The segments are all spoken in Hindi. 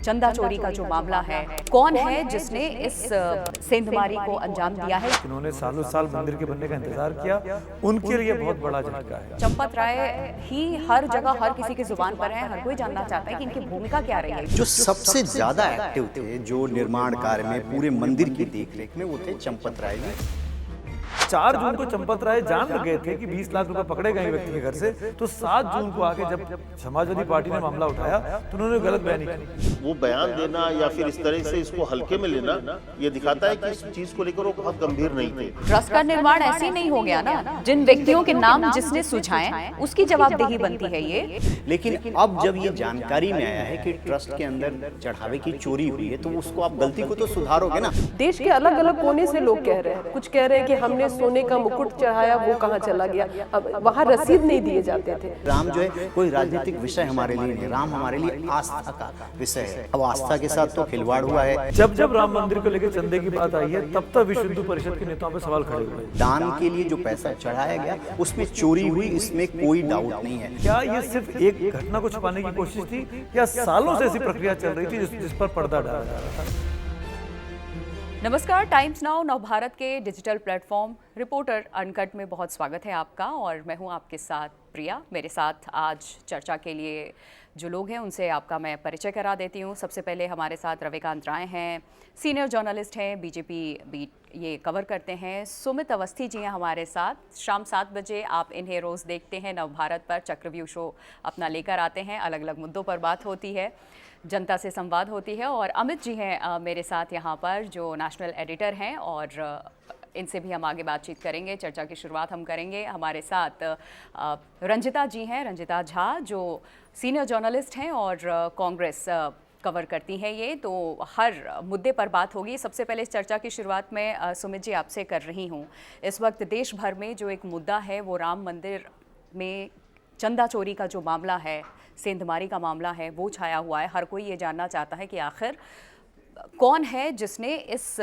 चंदा चोरी का जो मामला है, कौन है जिसने इस सेंधमारी को अंजाम दिया है? जिन्होंने सालों साल मंदिर के बनने का इंतजार किया, उनके लिए बहुत बड़ा झटका है। चंपत राय ही हर जगह हर किसी की जुबान पर है, हर कोई जानना चाहता है कि इनकी भूमिका क्या रही है। जो सबसे ज्यादा एक्टिव थे, जो निर्माण कार्य में, पूरे मंदिर की देखरेख में, वो थे चंपत राय जी। 4 जून को चंपत राय जान गए थे कि 20 लाख रुपए पकड़े गए व्यक्ति के घर से, तो 7 जून को आके जब समाजवादी पार्टी ने मामला उठाया तो उन्होंने गलत बयानी की। वो बयान देना या फिर इस तरह से इसको हल्के में लेना, ये दिखाता है कि इस चीज को लेकर वो बहुत गंभीर नहीं थे। ट्रस्ट का निर्माण ऐसे ही नहीं हो गया ना, जिन व्यक्तियों के नाम जिसने सुझाए उसकी जवाबदेही बनती है ये। लेकिन अब जब ये जानकारी में आया है कि ट्रस्ट के अंदर चढ़ावे की चोरी हुई है, तो उसको आप गलती को तो सुधारोगे ना। देश के अलग अलग कोने से लोग कह रहे हैं, कुछ कह रहे हैं कि हमने सोने का मुकुट चढ़ाया, वो कहाँ चला गया, अब वहाँ रसीद नहीं दिए जाते थे। राम जो है कोई राजनीतिक विषय हमारे लिए नहीं, राम हमारे लिए आस्था का विषय है। अब आस्था के साथ तो खिलवाड़ हुआ है। जब जब राम मंदिर को लेकर चंदे की बात आई है, तब तक विश्व हिंदू परिषद के नेताओं पे सवाल खड़े हुए। दान के लिए जो पैसा चढ़ाया गया, उसमें चोरी हुई, इसमें कोई डाउट नहीं है। क्या ये सिर्फ एक घटना को छुपाने की कोशिश थी या सालों से ऐसी प्रक्रिया चल रही थी जिस पर पर्दा डाला जा रहा था? नमस्कार, टाइम्स नाउ नवभारत के डिजिटल प्लेटफॉर्म रिपोर्टर अनकट में बहुत स्वागत है आपका, और मैं हूं आपके साथ प्रिया। मेरे साथ आज चर्चा के लिए जो लोग हैं उनसे आपका मैं परिचय करा देती हूं। सबसे पहले हमारे साथ रविकांत राय हैं, सीनियर जर्नलिस्ट हैं, बीजेपी बीट ये कवर करते हैं। सुमित अवस्थी जी हैं हमारे साथ। शाम 7 बजे आप इन्हें रोज़ देखते हैं नवभारत पर, चक्रव्यूह शो अपना लेकर आते हैं, अलग अलग मुद्दों पर बात होती है, जनता से संवाद होती है। और अमित जी हैं मेरे साथ यहाँ पर, जो नेशनल एडिटर हैं, और इनसे भी हम आगे बातचीत करेंगे। चर्चा की शुरुआत हम करेंगे। हमारे साथ रंजिता जी हैं, रंजिता झा, जो सीनियर जर्नलिस्ट हैं और कांग्रेस कवर करती हैं ये, तो हर मुद्दे पर बात होगी। सबसे पहले इस चर्चा की शुरुआत में सुमित जी आपसे कर रही हूँ। इस वक्त देश भर में जो एक मुद्दा है वो राम मंदिर में चंदा चोरी का जो मामला है, सेंधमारी का मामला है, वो छाया हुआ है। हर कोई ये जानना चाहता है कि आखिर कौन है जिसने इस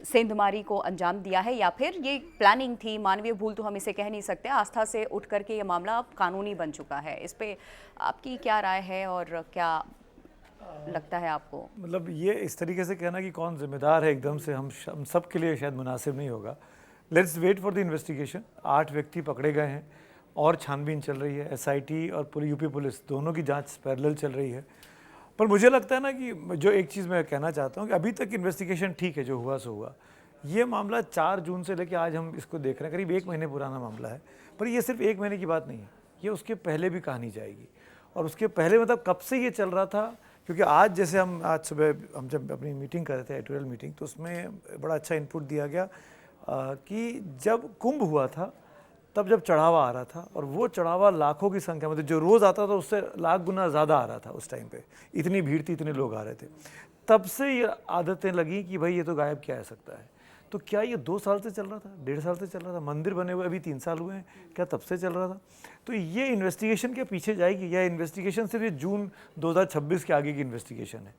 सेंधमारी को अंजाम दिया है, या फिर ये प्लानिंग थी, मानवीय भूल तो हम इसे कह नहीं सकते, आस्था से उठ करके ये मामला अब कानूनी बन चुका है। इस पे आपकी क्या राय है और क्या लगता है आपको? मतलब ये इस तरीके से कहना कि कौन जिम्मेदार है एकदम से हम सब के लिए शायद मुनासिब नहीं होगा। Let's wait for the investigation. 8 व्यक्ति पकड़े गए हैं और छानबीन चल रही है। एसआईटी और यूपी पुलिस दोनों की जांच पैरेलल चल रही है। पर मुझे लगता है ना कि जो एक चीज़ मैं कहना चाहता हूँ कि अभी तक इन्वेस्टिगेशन ठीक है, जो हुआ सो हुआ। ये मामला 4 जून से लेकर आज हम इसको देख रहे हैं, करीब 1 महीने पुराना मामला है। पर ये सिर्फ 1 महीने की बात नहीं है, ये उसके पहले भी कहानी जाएगी। और उसके पहले मतलब कब से ये चल रहा था, क्योंकि आज जैसे आज सुबह हम जब अपनी मीटिंग कर रहे थे, एडिटोरियल मीटिंग, तो उसमें बड़ा अच्छा इनपुट दिया गया कि जब कुंभ हुआ था तब जब चढ़ावा आ रहा था, और वो चढ़ावा लाखों की संख्या, मतलब जो रोज़ आता था उससे लाख गुना ज़्यादा आ रहा था उस टाइम पे, इतनी भीड़ थी, इतने लोग आ रहे थे। तब से ये आदतें लगी कि भाई ये तो गायब किया जा सकता है। तो क्या ये 2 साल से चल रहा था, 1.5 साल से चल रहा था? मंदिर बने हुए अभी 3 साल हुए हैं, क्या तब से चल रहा था? तो ये इन्वेस्टिगेशन के पीछे जाएगी, या इन्वेस्टिगेशन सिर्फ ये जून 2026 के आगे की इन्वेस्टिगेशन है,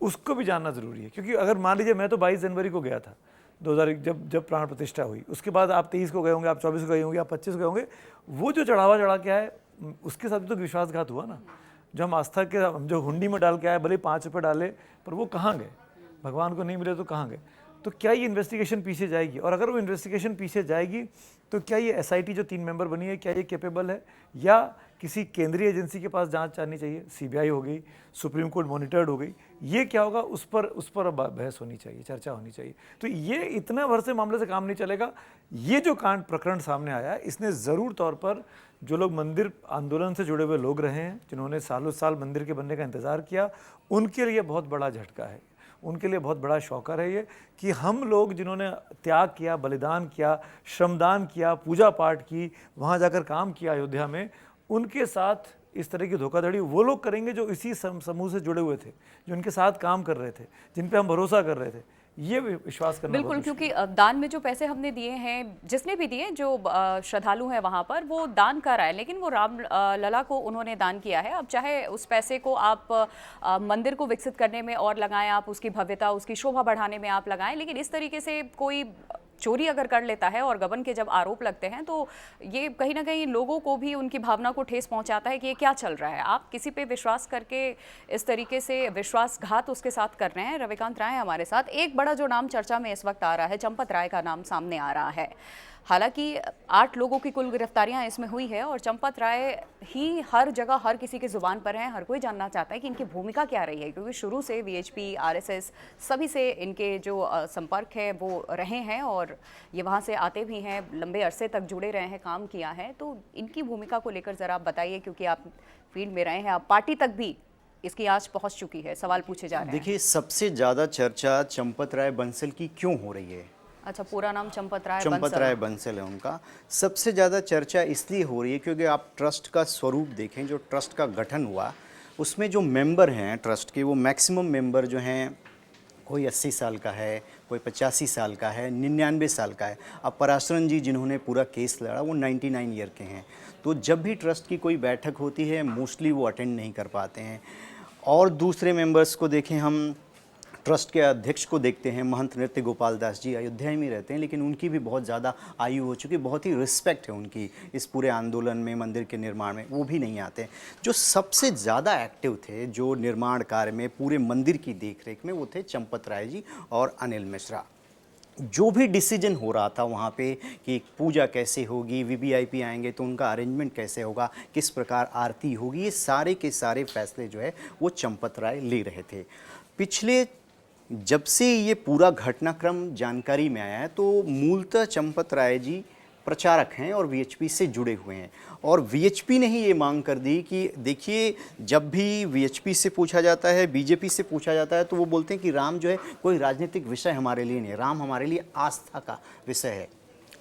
उसको भी जानना ज़रूरी है। क्योंकि अगर मान लीजिए मैं तो 22 जनवरी को गया था 2001, जब प्राण प्रतिष्ठा हुई, उसके बाद आप 23 को गए होंगे, आप 24 को गए होंगे, आप 25 को गए होंगे, वो जो चढ़ावा चढ़ा के आए उसके साथ भी तो विश्वासघात हुआ ना। जो हम आस्था के जो हुंडी में डाल के आए, भले 5 रुपये डाले, पर वो कहाँ गए? भगवान को नहीं मिले तो कहाँ गए? तो क्या ये इन्वेस्टिगेशन पीछे जाएगी? और अगर वो इन्वेस्टिगेशन पीछे जाएगी तो क्या ये एसआईटी जो 3 मेंबर बनी है, क्या ये कैपेबल है, या किसी केंद्रीय एजेंसी के पास जांच आनी चाहिए? सीबीआई हो गई, सुप्रीम कोर्ट मॉनिटर्ड हो गई, ये क्या होगा? उस पर बहस होनी चाहिए, चर्चा होनी चाहिए। तो ये इतना भर से मामले से काम नहीं चलेगा। ये जो कांड प्रकरण सामने आया है, इसने ज़रूर तौर पर जो लोग मंदिर आंदोलन से जुड़े हुए लोग रहे हैं, जिन्होंने सालों साल मंदिर के बनने का इंतज़ार किया, उनके लिए बहुत बड़ा झटका है, उनके लिए बहुत बड़ा शौकर है ये कि हम लोग जिन्होंने त्याग किया, बलिदान किया, श्रमदान किया, पूजा पाठ की, वहाँ जाकर काम किया अयोध्या में, उनके साथ इस तरह की धोखाधड़ी वो लोग करेंगे जो इसी समूह से जुड़े हुए थे, जो उनके साथ काम कर रहे थे, जिन पे हम भरोसा कर रहे थे। ये विश्वास करना बिल्कुल, क्योंकि दान में जो पैसे हमने दिए हैं, जिसने भी दिए, जो श्रद्धालु हैं वहाँ पर, वो दान कर रहा है, लेकिन वो राम लला को उन्होंने दान किया है। अब चाहे उस पैसे को आप मंदिर को विकसित करने में और लगाएं, आप उसकी भव्यता, उसकी शोभा बढ़ाने में आप लगाएं, लेकिन इस तरीके से कोई चोरी अगर कर लेता है और गबन के जब आरोप लगते हैं तो ये कहीं ना कहीं लोगों को भी उनकी भावना को ठेस पहुंचाता है कि ये क्या चल रहा है। आप किसी पे विश्वास करके इस तरीके से विश्वासघात उसके साथ कर रहे हैं। रविकांत राय हमारे साथ। एक बड़ा जो नाम चर्चा में इस वक्त आ रहा है, चंपत राय का नाम सामने आ रहा है। हालांकि 8 लोगों की कुल गिरफ्तारियां इसमें हुई है और चंपत राय ही हर जगह हर किसी की जुबान पर हैं। हर कोई जानना चाहता है कि इनकी भूमिका क्या रही है, क्योंकि शुरू से वीएचपी, आरएसएस सभी से इनके जो संपर्क है वो रहे हैं और ये वहाँ से आते भी हैं, लंबे अरसे तक जुड़े रहे हैं, काम किया है। तो इनकी भूमिका को लेकर ज़रा आप बताइए, क्योंकि आप फील्ड में रहे हैं, आप पार्टी तक भी इसकी आँच पहुँच चुकी है, सवाल पूछे जा रहे हैं। देखिए, सबसे ज़्यादा चर्चा चंपत राय बंसल की क्यों हो रही है? अच्छा, पूरा नाम चंपत राय बंसल है उनका। सबसे ज़्यादा चर्चा इसलिए हो रही है क्योंकि आप ट्रस्ट का स्वरूप देखें, जो ट्रस्ट का गठन हुआ उसमें जो मेंबर हैं ट्रस्ट के, वो मैक्सिमम मेंबर जो हैं, कोई 80 साल का है, कोई 85 साल का है, 99 साल का है। अब पराशरन जी जिन्होंने पूरा केस लड़ा वो 99 ईयर के हैं। तो जब भी ट्रस्ट की कोई बैठक होती है मोस्टली वो अटेंड नहीं कर पाते हैं। और दूसरे मेंबर्स को देखें, हम ट्रस्ट के अध्यक्ष को देखते हैं, महंत नृत्य गोपाल दास जी अयोध्या में रहते हैं, लेकिन उनकी भी बहुत ज़्यादा आयु हो चुकी, बहुत ही रिस्पेक्ट है उनकी इस पूरे आंदोलन में, मंदिर के निर्माण में, वो भी नहीं आते। जो सबसे ज़्यादा एक्टिव थे जो निर्माण कार्य में, पूरे मंदिर की देखरेख में, वो थे चंपत राय जी और अनिल मिश्रा। जो भी डिसीजन हो रहा था वहाँ पे कि पूजा कैसे होगी, वीवीआईपी आएंगे तो उनका अरेंजमेंट कैसे होगा, किस प्रकार आरती होगी, ये सारे के सारे फैसले जो है वो चंपत राय ले रहे थे। पिछले जब से ये पूरा घटनाक्रम जानकारी में आया है तो मूलतः चंपत राय जी प्रचारक हैं और वीएचपी से जुड़े हुए हैं। और वीएचपी ने ही ये मांग कर दी कि देखिए, जब भी वीएचपी से पूछा जाता है, बीजेपी से पूछा जाता है, तो वो बोलते हैं कि राम जो है कोई राजनीतिक विषय हमारे लिए नहीं है, राम हमारे लिए आस्था का विषय है।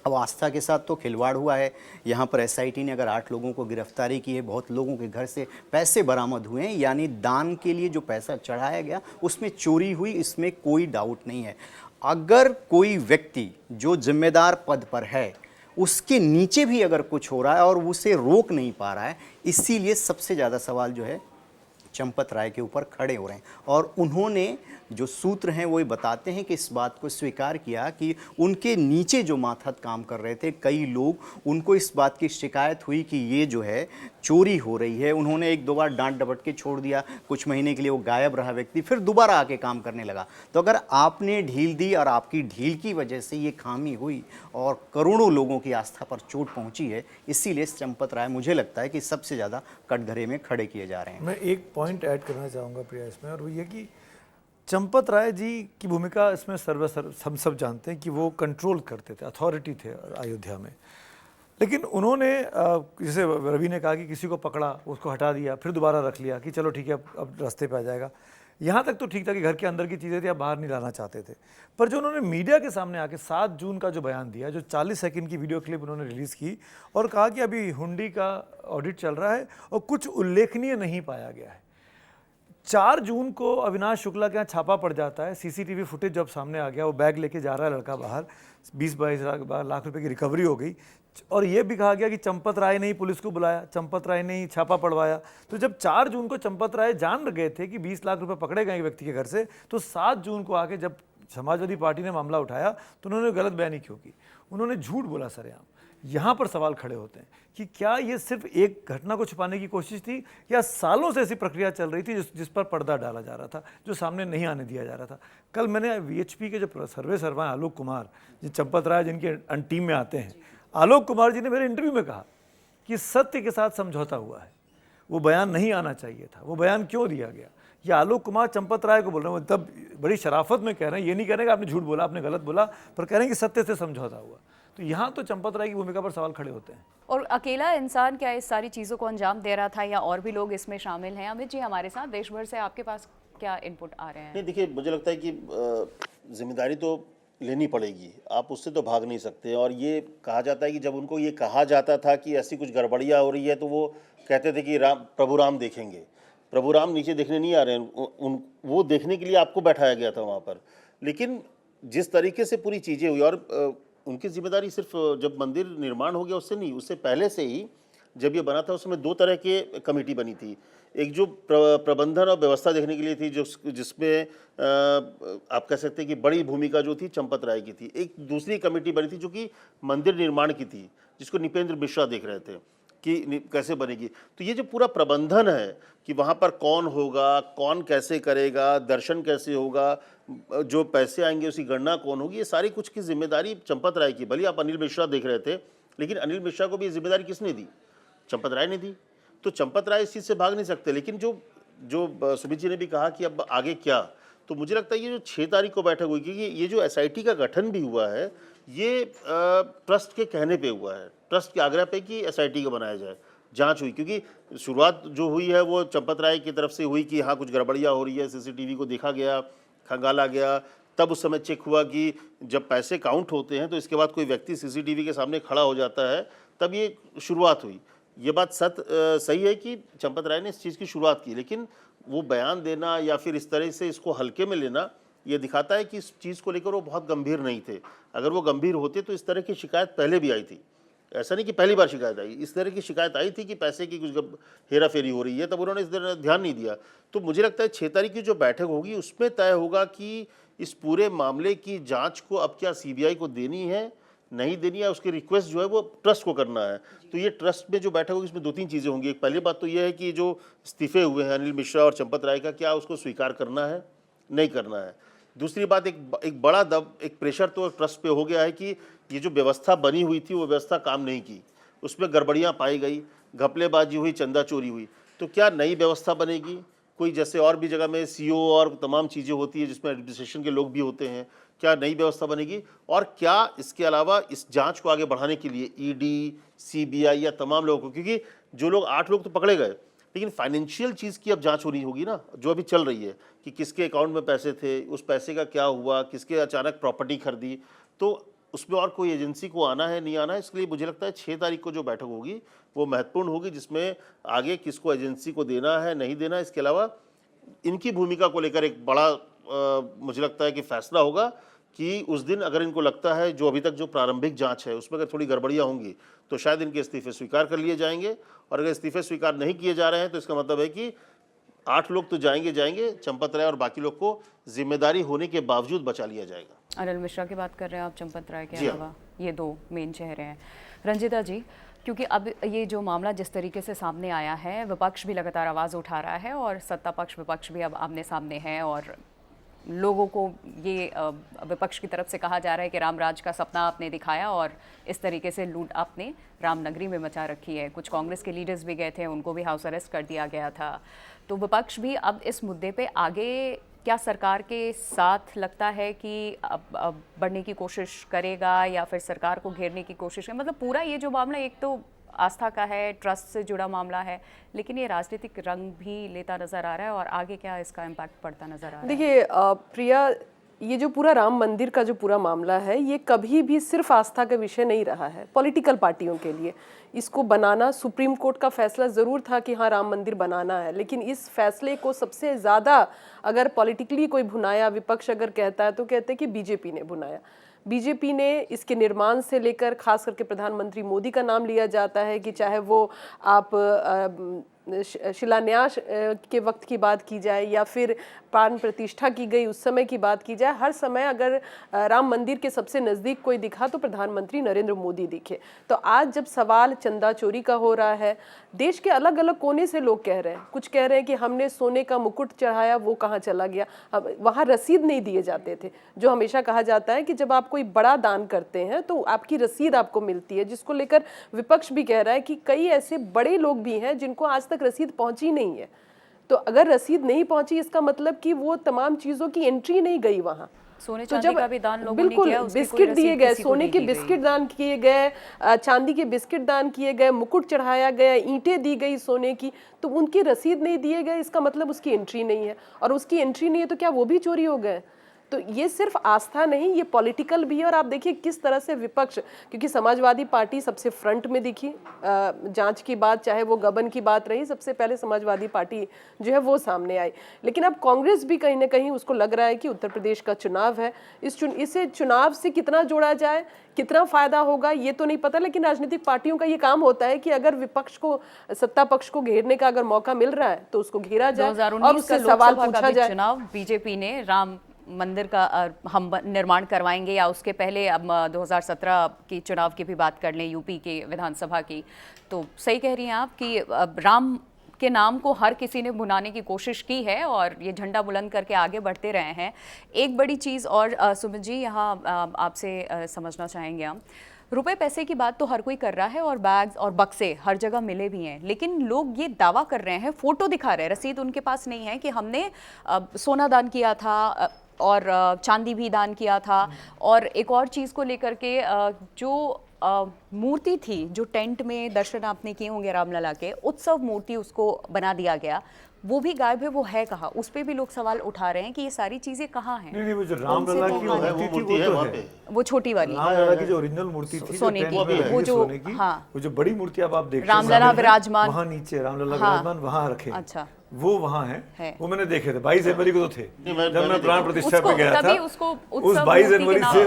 अब आस्था के साथ तो खिलवाड़ हुआ है। यहाँ पर एसआईटी ने अगर 8 लोगों को गिरफ्तारी की है, बहुत लोगों के घर से पैसे बरामद हुए हैं, यानी दान के लिए जो पैसा चढ़ाया गया उसमें चोरी हुई, इसमें कोई डाउट नहीं है। अगर कोई व्यक्ति जो जिम्मेदार पद पर है उसके नीचे भी अगर कुछ हो रहा है और उसे रोक नहीं पा रहा है, इसीलिए सबसे ज़्यादा सवाल जो है चंपत राय के ऊपर खड़े हो रहे हैं। और उन्होंने जो सूत्र हैं वो ये बताते हैं कि इस बात को स्वीकार किया कि उनके नीचे जो मातहत काम कर रहे थे कई लोग, उनको इस बात की शिकायत हुई कि ये जो है चोरी हो रही है। उन्होंने 1-2 बार डांट डपट के छोड़ दिया, कुछ महीने के लिए वो गायब रहा व्यक्ति, फिर दोबारा आके काम करने लगा। तो अगर आपने ढील दी और आपकी ढील की वजह से ये खामी हुई और करोड़ों लोगों की आस्था पर चोट पहुंची है, इसीलिए चंपत राय मुझे लगता है कि सबसे ज़्यादा कटघरे में खड़े किए जा रहे हैं। मैं एक पॉइंट ऐड करना चाहूँगा प्रिया इसमें, और वो ये कि चंपत राय जी की भूमिका इसमें हम सब जानते हैं कि वो कंट्रोल करते थे, अथॉरिटी थे अयोध्या में। लेकिन उन्होंने जैसे रवि ने कहा कि किसी को पकड़ा, उसको हटा दिया, फिर दोबारा रख लिया कि चलो ठीक है अब रास्ते पे आ जाएगा। यहाँ तक तो ठीक था कि घर के अंदर की चीज़ें थी, आप बाहर नहीं लाना चाहते थे। पर जो उन्होंने मीडिया के सामने आके 7 जून का जो बयान दिया, जो 40 सेकंड की वीडियो क्लिप उन्होंने रिलीज़ की और कहा कि अभी हुंडी का ऑडिट चल रहा है और कुछ उल्लेखनीय नहीं पाया गया है। 4 जून को अविनाश शुक्ला के यहाँ छापा पड़ जाता है, सीसीटीवी फुटेज जब सामने आ गया, वो बैग लेके जा रहा है लड़का बाहर, 20-22 लाख रुपए की रिकवरी हो गई। और ये भी कहा गया कि चंपत राय ने ही पुलिस को बुलाया, चंपत राय ने ही छापा पड़वाया। तो जब 4 जून को चंपत राय जान गए थे कि 20 लाख रुपए पकड़े गए व्यक्ति के घर से, तो 7 जून को आके जब समाजवादी पार्टी ने मामला उठाया तो उन्होंने गलत बयानी क्यों की? उन्होंने झूठ बोला सरेआम। यहाँ पर सवाल खड़े होते हैं कि क्या ये सिर्फ एक घटना को छुपाने की कोशिश थी या सालों से ऐसी प्रक्रिया चल रही थी जिस पर पर्दा डाला जा रहा था, जो सामने नहीं आने दिया जा रहा था। कल मैंने वीएचपी के जो सर्वे आलोक कुमार, जो चंपत राय जिनके टीम में आते हैं, आलोक कुमार जी ने मेरे इंटरव्यू में कहा कि सत्य के साथ समझौता हुआ है, वो बयान नहीं आना चाहिए था, वो बयान क्यों दिया गया? ये आलोक कुमार चंपत राय को बोल रहे हैं, तब बड़ी शराफत में कह रहे हैं, ये नहीं कह रहे कि आपने झूठ बोला, आपने गलत बोला, पर कह रहे हैं कि सत्य से समझौता हुआ। तो यहाँ तो चंपत राय की भूमिका पर सवाल खड़े होते हैं। और अकेला इंसान क्या इस सारी चीज़ों को अंजाम दे रहा था या और भी लोग इसमें शामिल हैं? अमित जी हमारे साथ देश भर से, आपके पास क्या इनपुट आ रहे हैं? नहीं, देखिए, मुझे लगता है कि जिम्मेदारी तो लेनी पड़ेगी, आप उससे तो भाग नहीं सकते। और ये कहा जाता है कि जब उनको ये कहा जाता था कि ऐसी कुछ गड़बड़ियाँ हो रही है तो वो कहते थे कि प्रभु राम देखेंगे। प्रभु राम नीचे देखने नहीं आ रहे हैं, वो देखने के लिए आपको बैठाया गया था वहाँ पर। लेकिन जिस तरीके से पूरी चीज़ें हुई, और उनकी जिम्मेदारी सिर्फ जब मंदिर निर्माण हो गया उससे नहीं, उससे पहले से ही जब ये बना था उसमें 2 तरह के कमेटी बनी थी। एक जो प्रबंधन और व्यवस्था देखने के लिए थी, जो जिसमें आप कह सकते हैं कि बड़ी भूमिका जो थी चंपत राय की थी। एक दूसरी कमेटी बनी थी जो कि मंदिर निर्माण की थी, जिसको नृपेंद्र मिश्रा देख रहे थे कि कैसे बनेगी। तो ये जो पूरा प्रबंधन है कि वहाँ पर कौन होगा, कौन कैसे करेगा, दर्शन कैसे होगा, जो पैसे आएंगे उसकी गणना कौन होगी, ये सारी कुछ की जिम्मेदारी चंपत राय की। भले आप अनिल मिश्रा देख रहे थे, लेकिन अनिल मिश्रा को भी जिम्मेदारी किसने दी? चंपत राय ने दी। तो चंपत राय इस चीज़ से भाग नहीं सकते। लेकिन जो सुमित जी ने भी कहा कि अब आगे क्या, तो मुझे लगता है ये जो 6 तारीख को बैठक हुई, क्योंकि ये जो एसआईटी का गठन भी हुआ है ये ट्रस्ट के कहने पे हुआ है, ट्रस्ट के आग्रह पे कि एसआईटी को बनाया जाए, जांच हुई। क्योंकि शुरुआत जो हुई है वो चंपत राय की तरफ से हुई कि हाँ कुछ गड़बड़ियाँ हो रही है, सीसीटीवी को देखा गया, खंगाला गया, तब उस समय चेक हुआ कि जब पैसे काउंट होते हैं तो इसके बाद कोई व्यक्ति सीसीटीवी के सामने खड़ा हो जाता है, तब ये शुरुआत हुई। ये बात सही है कि चंपत राय ने इस चीज़ की शुरुआत की, लेकिन वो बयान देना या फिर इस तरह से इसको हल्के में लेना, ये दिखाता है कि इस चीज़ को लेकर वो बहुत गंभीर नहीं थे। अगर वो गंभीर होते तो इस तरह की शिकायत पहले भी आई थी। ऐसा नहीं कि पहली बार शिकायत आई, इस तरह की शिकायत आई थी कि पैसे की कुछ हेरा फेरी हो रही है, तब उन्होंने इस तरह ध्यान नहीं दिया। तो मुझे लगता है 6 तारीख की जो बैठक होगी उसमें तय होगा कि इस पूरे मामले की जांच को अब क्या सीबीआई को देनी है, नहीं देनी है, उसकी रिक्वेस्ट जो है वो ट्रस्ट को करना है। तो ये ट्रस्ट में जो बैठक होगी इसमें 2-3 चीज़ें होंगी। एक पहली बात तो ये है कि जो इस्तीफे हुए हैं अनिल मिश्रा और चंपत राय का, क्या उसको स्वीकार करना है, नहीं करना है। दूसरी बात, एक बड़ा एक प्रेशर तो ट्रस्ट पे हो गया है कि ये जो व्यवस्था बनी हुई थी वो व्यवस्था काम नहीं की, उसमें गड़बड़ियाँ पाई गई, घपलेबाजी हुई, चंदा चोरी हुई। तो क्या नई व्यवस्था बनेगी कोई, जैसे और भी जगह में सीओ और तमाम चीज़ें होती है जिसमें एडमिनिस्ट्रेशन के लोग भी होते हैं, क्या नई व्यवस्था बनेगी? और क्या इसके अलावा इस जांच को आगे बढ़ाने के लिए ईडी, सीबीआई या तमाम लोगों को, क्योंकि जो लोग 8 लोग तो पकड़े गए, लेकिन फाइनेंशियल चीज़ की अब जांच होनी होगी ना, जो अभी चल रही है कि किसके अकाउंट में पैसे थे, उस पैसे का क्या हुआ, किसके अचानक प्रॉपर्टी खरीदी, तो उसमें और कोई एजेंसी को आना है नहीं आना है। इसके लिए मुझे लगता है 6 तारीख को जो बैठक होगी वो महत्वपूर्ण होगी, जिसमें आगे किसको एजेंसी को देना है, नहीं देना है, इसके अलावा इनकी भूमिका को लेकर एक बड़ा मुझे लगता है कि फैसला होगा कि उस दिन अगर इनको लगता है जो अभी तक जो प्रारंभिक जांच है उसमें अगर थोड़ी गड़बड़ियाँ होंगी तो शायद इनके इस्तीफे स्वीकार कर लिए जाएंगे, और अगर इस्तीफे स्वीकार नहीं किए जा रहे हैं तो इसका मतलब है कि 8 लोग तो जाएंगे, चंपत राय और बाकी लोग को जिम्मेदारी होने के बावजूद बचा लिया जाएगा। अनिल मिश्रा की बात कर रहे हैं आप, चंपत राय के अलावा ये 2 मेन चेहरे हैं। रंजिता जी, क्योंकि अब ये जो मामला जिस तरीके से सामने आया है, विपक्ष भी लगातार आवाज़ उठा रहा है और सत्ता पक्ष विपक्ष भी अब आमने सामने हैं, और लोगों को ये विपक्ष की तरफ से कहा जा रहा है कि रामराज का सपना आपने दिखाया और इस तरीके से लूट आपने रामनगरी में मचा रखी है। कुछ कांग्रेस के लीडर्स भी गए थे, उनको भी हाउस अरेस्ट कर दिया गया था। तो विपक्ष भी अब इस मुद्दे पे आगे क्या सरकार के साथ लगता है कि अब बढ़ने की कोशिश करेगा या फिर सरकार को घेरने की कोशिश है? मतलब पूरा ये जो मामला एक तो आस्था का है, ट्रस्ट से जुड़ा मामला है, लेकिन ये राजनीतिक रंग भी लेता नजर आ रहा है, और आगे क्या इसका इम्पैक्ट पड़ता नजर आ रहा है? देखिए प्रिया, ये जो पूरा राम मंदिर का जो पूरा मामला है ये कभी भी सिर्फ आस्था का विषय नहीं रहा है पॉलिटिकल पार्टियों के लिए। इसको बनाना, सुप्रीम कोर्ट का फैसला ज़रूर था कि हाँ राम मंदिर बनाना है, लेकिन इस फैसले को सबसे ज़्यादा अगर पॉलिटिकली कोई भुनाया, विपक्ष अगर कहता है तो कहते हैं कि बीजेपी ने भुनाया। बीजेपी ने इसके निर्माण से लेकर खास करके प्रधानमंत्री मोदी का नाम लिया जाता है कि चाहे वो आप शिलान्यास के वक्त की बात की जाए या फिर प्राण प्रतिष्ठा की गई उस समय की बात की जाए, हर समय अगर राम मंदिर के सबसे नज़दीक कोई दिखा तो प्रधानमंत्री नरेंद्र मोदी दिखे। तो आज जब सवाल चंदा चोरी का हो रहा है, देश के अलग अलग कोने से लोग कह रहे हैं, कुछ कह रहे हैं कि हमने सोने का मुकुट चढ़ाया वो कहाँ चला गया, वहाँ रसीद नहीं दिए जाते थे। जो हमेशा कहा जाता है कि जब आप कोई बड़ा दान करते हैं तो आपकी रसीद आपको मिलती है, जिसको लेकर विपक्ष भी कह रहा है कि कई ऐसे बड़े लोग भी हैं जिनको आज तक रसीद पहुंची नहीं है। तो अगर रसीद नहीं पहुंची इसका मतलब कि वो तमाम चीजों की एंट्री नहीं गई वहां। सोने तो चांदी का भी दान लोगों ने बिल्कुल किया, उसकी बिस्किट कोई दिए रसीद गए, किसी को सोने नहीं के दी बिस्किट गई। दान किए गए, चांदी के बिस्किट दान किए गए, मुकुट चढ़ाया गया, ईंटें दी गई सोने की, तो उनकी रसीद नहीं दिए गए, इसका मतलब उसकी एंट्री नहीं है, और उसकी एंट्री नहीं है तो क्या वो भी चोरी हो गए? तो ये सिर्फ आस्था नहीं, ये पॉलिटिकल भी है। और आप देखिए किस तरह से विपक्ष, क्योंकि समाजवादी पार्टी सबसे फ्रंट में दिखी, जांच की बात चाहे वो गबन की बात रही, सबसे पहले समाजवादी पार्टी जो है वो सामने आई। लेकिन अब कांग्रेस भी कहीं ना कहीं उसको लग रहा है कि उत्तर प्रदेश का चुनाव है, इसे चुनाव से कितना जोड़ा जाए, कितना फायदा होगा ये तो नहीं पता। लेकिन राजनीतिक पार्टियों का ये काम होता है कि अगर विपक्ष को, सत्ता पक्ष को घेरने का अगर मौका मिल रहा है तो उसको घेरा जाए और उससे सवाल पूछा जाए। चुनाव बीजेपी ने राम मंदिर का हम निर्माण करवाएंगे या उसके पहले, अब 2017 की चुनाव की भी बात कर लें, यूपी के विधानसभा की, तो सही कह रही हैं आप कि अब राम के नाम को हर किसी ने भुनाने की कोशिश की है और ये झंडा बुलंद करके आगे बढ़ते रहे हैं। एक बड़ी चीज़ और सुमित जी यहाँ आपसे समझना चाहेंगे हम, रुपए पैसे की बात तो हर कोई कर रहा है और बैग्स और बक्से हर जगह मिले भी हैं, लेकिन लोग ये दावा कर रहे हैं, फोटो दिखा रहे हैं, रसीद उनके पास नहीं है कि हमने सोना दान किया था और चांदी भी दान किया था। और एक और चीज़ को लेकर के जो मूर्ति थी, जो टेंट में दर्शन आपने किए होंगे रामलला के, उत्सव मूर्ति उसको बना दिया गया, वो भी गायब है, वो है कहाँ? उस पे भी लोग सवाल उठा रहे हैं कि ये सारी चीजें कहाँ हैं? नहीं, वो जो रामलला की मूर्ति थी वो तो है, वो छोटी वाली रामलला की जो ओरिजिनल मूर्ति थी सोने की, वो जो सोने की, वो जो बड़ी मूर्ति अब आप देखते हैं रामलला विराजमान, वहाँ नीचे रामलला विराजमान वहाँ रखे। अच्छा, वो वहाँ है, वो मैंने देखे थे 22 जनवरी को तो थे, जब मैं प्राण प्रतिष्ठा पे गया था उस 22 जनवरी से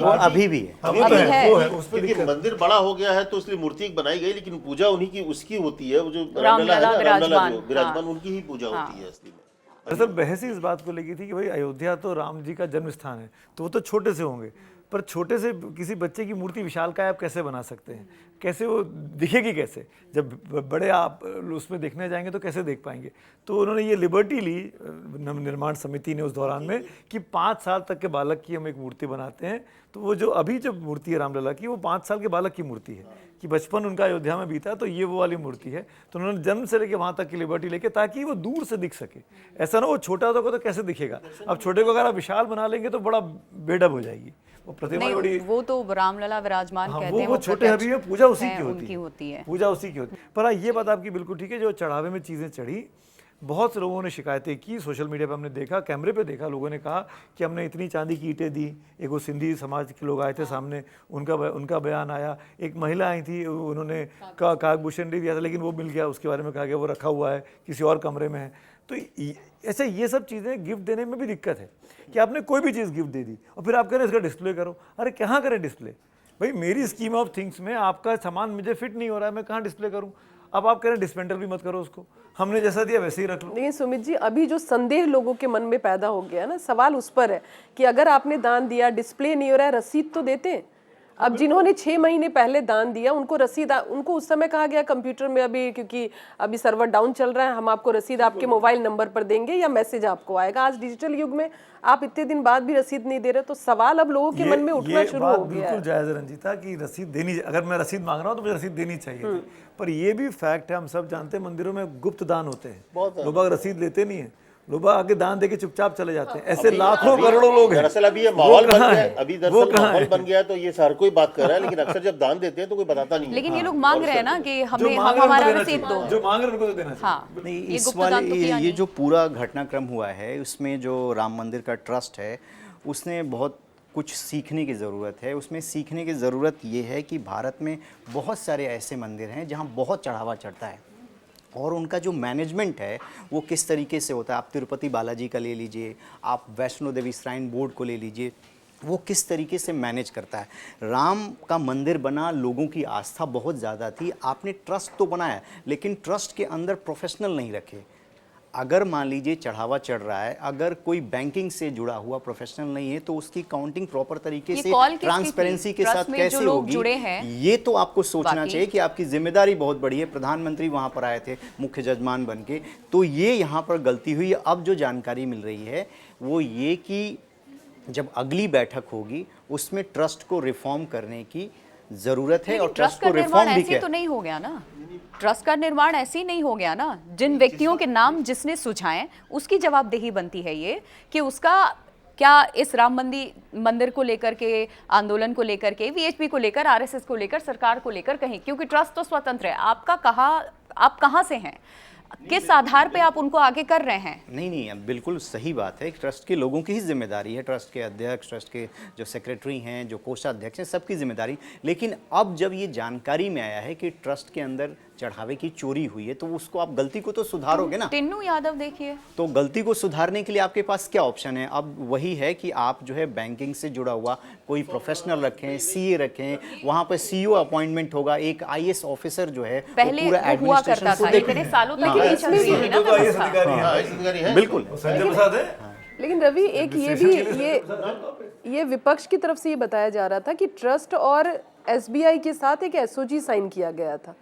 अभी भी है, वो है उस पर मंदिर बड़ा हो गया है तो इसलिए मूर्ति बनाई गई, लेकिन पूजा उन्हीं की उसकी होती है, वो जो रामलला विराजमान उनकी ही पूजा होती है असली में। दरअसल बहस ही इस बात को लेगी थी कि भाई अयोध्या तो राम जी का जन्म स्थान है, तो वो तो छोटे से होंगे, पर छोटे से किसी बच्चे की मूर्ति विशालकाय आप कैसे बना सकते हैं? कैसे वो दिखेगी कैसे? जब बड़े आप उसमें देखने जाएंगे तो कैसे देख पाएंगे? तो उन्होंने ये लिबर्टी ली निर्माण समिति ने उस दौरान में कि 5 साल तक के बालक की हम एक मूर्ति बनाते हैं। तो वो जो अभी जब मूर्ति है रामलला की, वो 5 साल के बालक की मूर्ति है कि बचपन उनका अयोध्या में बीता, तो ये वो वाली मूर्ति है। तो उन्होंने जन्म से लेके वहाँ तक की लिबर्टी लेके, ताकि वो दूर से दिख सके। ऐसा ना वो छोटा होगा तो कैसे दिखेगा? अब छोटे को अगर आप विशाल बना लेंगे तो बड़ा बेडब हो जाएगी वो प्रतिमा बड़ी। वो तो रामलला विराजमान कहते हैं, वो छोटे अभी में पूजा उसी की होती है, पूजा उसी की होती है। पर ये बात आपकी बिल्कुल ठीक है, जो चढ़ावे में चीज़ें चढ़ी, बहुत से लोगों ने शिकायतें की, सोशल मीडिया पे हमने देखा, कैमरे पे देखा, लोगों ने कहा कि हमने इतनी चांदी की ईंटें दी। एक वो सिंधी समाज के लोग आए थे सामने, उनका बयान आया। एक महिला आई थी, उन्होंने काकभूषण नहीं दिया था लेकिन वो मिल गया, उसके बारे में कहा गया वो रखा हुआ है किसी और कमरे में है। तो ऐसे ये सब चीज़ें गिफ्ट देने में भी दिक्कत है कि आपने कोई भी चीज़ गिफ्ट दे दी और फिर आप कह रहे हैं इसका डिस्प्ले करो। अरे कहाँ करें डिस्प्ले? भाई मेरी स्कीम ऑफ थिंग्स में आपका सामान मुझे फिट नहीं हो रहा है, मैं कहाँ डिस्प्ले करूँ? अब आप कह रहे हैं डिस्पेंडल भी मत करो उसको, हमने जैसा दिया वैसे ही रख लो। लेकिन सुमित जी, अभी जो संदेह लोगों के मन में पैदा हो गया ना, सवाल उस पर है कि अगर आपने दान दिया, डिस्प्ले नहीं हो रहा है, रसीद तो देते हैं। अब जिन्होंने 6 महीने पहले दान दिया उनको रसीद, उनको उस समय कहा गया कंप्यूटर में, अभी क्योंकि अभी सर्वर डाउन चल रहा है, हम आपको रसीद आपके मोबाइल नंबर पर देंगे या मैसेज आपको आएगा। आज डिजिटल युग में आप इतने दिन बाद भी रसीद नहीं दे रहे, तो सवाल अब लोगों के मन में उठना शुरू हो गया है। बिल्कुल जायज़ है रंजीता कि रसीद देनी, अगर मैं रसीद मांग रहा हूँ तो मुझे रसीद देनी चाहिए। पर ये भी फैक्ट है, हम सब जानते हैं मंदिरों में गुप्त दान होते हैं, लोग रसीद लेते नहीं है, लोग आगे दान देके चुपचाप चले जाते हैं। ऐसे लाखों करोड़ों लोग हैं। दरअसल अभी ये माहौल बन गया है, अभी दरअसल माहौल बन गया है, तो ये हर कोई बात कर रहा है, लेकिन अक्सर जब दान देते हैं तो कोई बताता नहीं है। लेकिन ये लोग मांग रहे हैं ना कि हमें हमारा रसीद दो, जो मांग रहे हैं उनको तो देना चाहिए। हाँ, नहीं, इस वाले ये जो पूरा घटनाक्रम हुआ है उसमें जो राम मंदिर का ट्रस्ट है उसने बहुत कुछ सीखने की ज़रूरत है। उसमें सीखने की ज़रूरत ये है कि भारत में बहुत सारे ऐसे मंदिर हैं जहाँ बहुत चढ़ावा चढ़ता है और उनका जो मैनेजमेंट है वो किस तरीके से होता है। आप तिरुपति बालाजी का ले लीजिए, आप वैष्णो देवी श्राइन बोर्ड को ले लीजिए, वो किस तरीके से मैनेज करता है। राम का मंदिर बना, लोगों की आस्था बहुत ज़्यादा थी, आपने ट्रस्ट तो बनाया लेकिन ट्रस्ट के अंदर प्रोफेशनल नहीं रखे। अगर मान लीजिए चढ़ावा चढ़ रहा है, अगर कोई बैंकिंग से जुड़ा हुआ प्रोफेशनल नहीं है तो उसकी काउंटिंग प्रॉपर तरीके से ट्रांसपेरेंसी के साथ कैसे होगी, ये तो आपको सोचना चाहिए कि आपकी जिम्मेदारी बहुत बड़ी है। प्रधानमंत्री वहां पर आए थे मुख्य जजमान बन के, तो ये यहाँ पर गलती हुई। अब जो जानकारी मिल रही है वो ये कि जब अगली बैठक होगी उसमें ट्रस्ट को रिफॉर्म करने की जरूरत है और ट्रस्ट को रिफॉर्म भी किया तो नहीं हो गया ना, ट्रस्ट का निर्माण ऐसे ही नहीं हो गया ना। जिन व्यक्तियों के नाम जिसने सुझाए उसकी जवाबदेही बनती है ये कि उसका क्या इस राम मंदिर को लेकर के, आंदोलन को लेकर के, वीएचपी को लेकर, आरएसएस को लेकर, सरकार को लेकर कहीं, क्योंकि ट्रस्ट तो स्वतंत्र है। आप कहाँ से हैं? किस आधार पे आप उनको आगे कर रहे हैं? नहीं नहीं, अब बिल्कुल सही बात है। ट्रस्ट के लोगों की ही जिम्मेदारी है, ट्रस्ट के अध्यक्ष, ट्रस्ट के जो सेक्रेटरी हैं, जो कोषाध्यक्ष हैं, सबकी जिम्मेदारी। लेकिन अब जब ये जानकारी में आया है कि ट्रस्ट के अंदर चढ़ावे की चोरी हुई है, तो उसको आप गलती को तो सुधारोगे ना। टिन्नू यादव देखिए, तो गलती को सुधारने के लिए आपके पास क्या ऑप्शन है? अब वही है कि आप जो है बैंकिंग से जुड़ा हुआ कोई प्रोफेशनल रखें, सीए रखें, वहां पर सीईओ अपॉइंटमेंट होगा, एक आईएएस ऑफिसर जो है वो पहले पूरा वो हुआ एडमिनिस्ट्रेशन करता को था, देखें। इतने सालों तक लेकिन ये इसमें चलती रही ना तो आईएएस व्यवस्था। अधिकारी हैं। आईएएस अधिकारी है बिल्कुल। संजय प्रसाद है। लेकिन रवि, एक ये विपक्ष की तरफ से ये बताया जा रहा था कि ट्रस्ट और एसबीआई के साथ एक एसओजी साइन किया गया था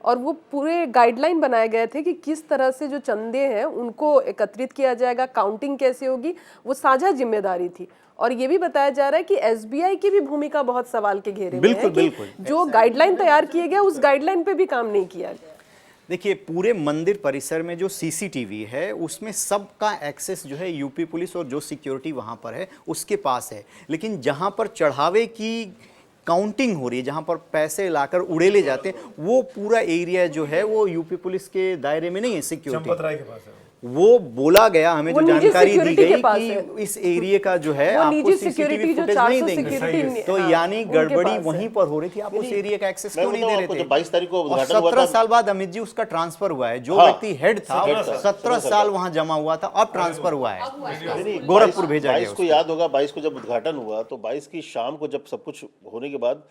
और वो पूरे गाइडलाइन बनाए गए थे कि किस तरह से जो चंदे हैं उनको एकत्रित किया जाएगा, काउंटिंग कैसे होगी, वो साझा जिम्मेदारी थी। और ये भी बताया जा रहा है कि एसबीआई की भी भूमिका बहुत सवाल के घेरे में है कि बिल्कुल। जो गाइडलाइन तैयार किए गया उस गाइडलाइन पे भी काम नहीं किया गया। देखिए, पूरे मंदिर परिसर में जो सीसीटीवी है उसमें सबका एक्सेस जो है यूपी पुलिस और जो सिक्योरिटी वहां पर है उसके पास है। लेकिन जहां पर चढ़ावे की काउंटिंग हो रही है, जहां पर पैसे लाकर उड़ेले जाते हैं, वो पूरा एरिया जो है वो यूपी पुलिस के दायरे में नहीं है। सिक्योरिटी चंपत राय के पास है। वो बोला गया, हमें वो जो निजी जानकारी दी सिक्योरिटी के गई पास कि है। इस एरिया का जो है वो आपको निजी सीसीटीवी सिक्योरिटी जो फुटेज 400 नहीं देंगे। सिक्योरिटी तो हाँ, यानी उनके गड़बड़ी पास है। वहीं पर हो रही थी, आप उस एरिया का एक्सेस मैं क्यों नहीं बताऊं दे आपको, रहे थे? जब 22 तारीख को और उद्घाटन हुआ 17 था, साल बाद अमित जी उसका ट्रांसफर हुआ है। जो हाँ, व्यक्ति हेड था हेड था, 17 साल वहां जमा हुआ था, अब ट्रांसफर हुआ है, नहीं, गोरखपुर भेजा गया 22 को याद होगा, 22 को जब उद्घाटन हुआ तो 22 की शाम को जब सब कुछ होने के बाद,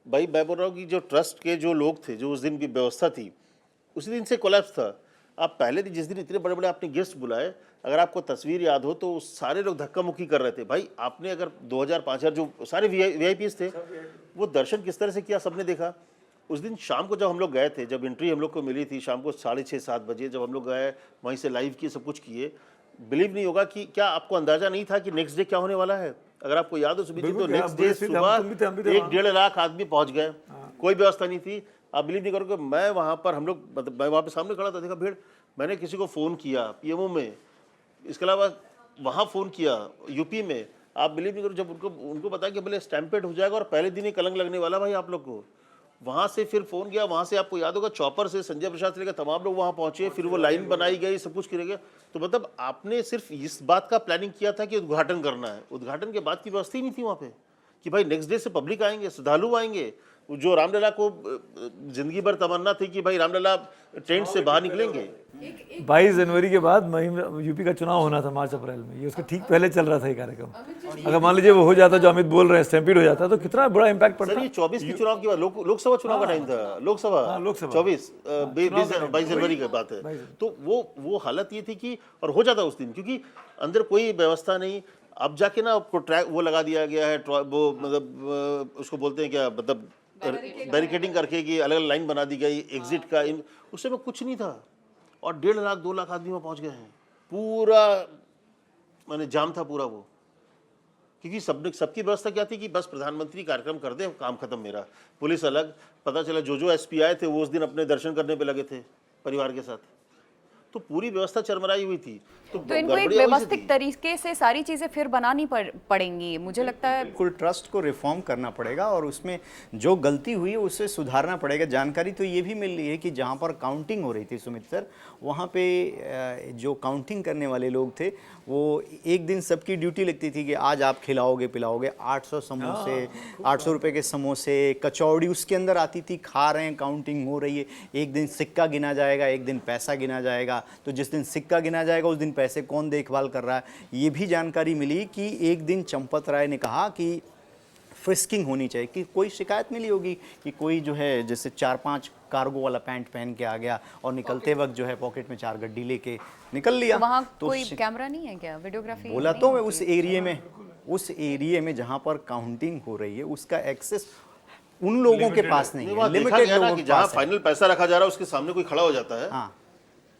भाई मैं बोल रहा हूँ कि जो ट्रस्ट के जो लोग थे, जो उस दिन की व्यवस्था थी, उसी दिन से कोलैप्स था। आप पहले दिन, जिस दिन इतने बड़े बड़े आपने गेस्ट बुलाए, अगर आपको तस्वीर याद हो तो सारे लोग धक्का मुक्की कर रहे थे। भाई आपने अगर 2000-5000 जो सारे वीआईपीएस थे, वो दर्शन किस तरह से किया सबने देखा। उस दिन शाम को जब हम लोग गए थे, जब एंट्री हम लोग को मिली थी शाम को 6:30-7 बजे, जब हम लोग गए वहीं से लाइव किए, सब कुछ किए, बिलीव नहीं होगा कि क्या आपको अंदाजा नहीं था कि नेक्स्ट डे क्या होने वाला है। अगर आपको याद हो सुबह जी, तो नेक्स्ट डे सुबह 1-1.5 लाख आदमी पहुंच गए, कोई व्यवस्था नहीं थी। आप बिलीव नहीं करोगे, मैं वहाँ पर, हम लोग, मतलब मैं वहाँ पे सामने खड़ा था, देखा भीड़, मैंने किसी को फ़ोन किया पीएमओ में, इसके अलावा वहाँ फ़ोन किया यूपी में। आप बिलीव नहीं करो, जब उनको पता कि बोले स्टैम्पेड हो जाएगा और पहले दिन ही कलंक लगने वाला भाई आप लोग को, वहाँ से फिर फ़ोन किया, वहाँ से आपको याद होगा चॉपर से संजय प्रसाद से लेकर तमाम लोग वहाँ पहुँचे, फिर वो लाइन बनाई गई, सब कुछ किया गया। तो मतलब आपने सिर्फ इस बात का प्लानिंग किया था कि उद्घाटन करना है, उद्घाटन के बाद की व्यवस्था ही नहीं थी वहाँ पे कि भाई नेक्स्ट डे से पब्लिक आएंगे, श्रद्धालु आएंगे। जो रामलला को जिंदगी भर तमन्ना थी कि भाई रामलला टेंट से बाहर निकलेंगे। 22 जनवरी के बाद मई में यूपी का चुनाव होना था, मार्च अप्रैल में, ये उसके ठीक पहले चल रहा था ये कार्यक्रम। अगर मान लीजिए वो हो जाता, जो अमित बोल रहे हैं, स्टैम्पीड हो जाता, तो कितना बड़ा इम्पैक्ट सर पड़ता। ये 24 की चुनाव के बाद लोकसभा चुनाव का टाइम था, लोकसभा 22 जनवरी की बात है। तो वो हालत ये थी कि, और हो जाता उस दिन, क्योंकि अंदर कोई व्यवस्था नहीं। अब जाके ना आपको ट्रैक वो लगा दिया गया है, वो मतलब उसको बोलते हैं क्या, मतलब बैरिकेडिंग करके कि अलग अलग लाइन बना दी गई एग्जिट का, उस समय कुछ नहीं था और 1.5 लाख 2 लाख आदमी वहाँ पहुँच गए हैं। पूरा माने जाम था पूरा वो, क्योंकि सबकी व्यवस्था क्या थी कि बस प्रधानमंत्री कार्यक्रम कर दे, काम खत्म मेरा। पुलिस अलग, पता चला जो एसपी आए थे वो उस दिन अपने दर्शन करने पे लगे थे परिवार के साथ, तो पूरी व्यवस्था चरमराई हुई थी। तो इनको एक गड़बड़ियाँ वहीं से व्यवस्थित थी। तरीके से सारी चीजें फिर बनानी पड़ेंगी, मुझे लगता है। बिल्कुल, ट्रस्ट को रिफॉर्म करना पड़ेगा और उसमें जो गलती हुई है उसे सुधारना पड़ेगा। जानकारी तो ये भी मिल रही है कि जहाँ पर काउंटिंग हो रही थी सुमित सर, वहाँ पे जो काउंटिंग करने वाले लोग थे, वो एक दिन सबकी ड्यूटी लगती थी कि आज आप खिलाओगे पिलाओगे। 800 समोसे, 800 रुपये के समोसे, कचौड़ी उसके अंदर आती थी, खा रहे हैं, काउंटिंग हो रही है। एक दिन सिक्का गिना जाएगा, एक दिन पैसा गिना जाएगा। तो जिस दिन सिक्का गिना जाएगा उस दिन पैसे कौन देखभाल कर रहा है। ये भी जानकारी मिली कि एक दिन चंपत राय ने कहा कि फ्रिस्किंग होनी चाहिए, कि कोई शिकायत मिली होगी कि कोई जो है जैसे 4-5 कार्गो वाला पैंट पहन के आ गया और निकलते वक्त जो है पॉकेट में 4 गड्डी लेके निकल लिया। तो वहाँ तो कोई कैमरा नहीं है क्या, वीडियोग्राफी? बोला तो मैं, उस एरिया में जहाँ पर काउंटिंग हो रही है उसका एक्सेस उन लोगों के पास नहीं है, वहाँ देखा लिमिटेड गया ना लोगों कि के जहाँ पास है। फाइनल पैसा रखा जा रहा है उसके सामने कोई खड़ा हो जाता है। हाँ,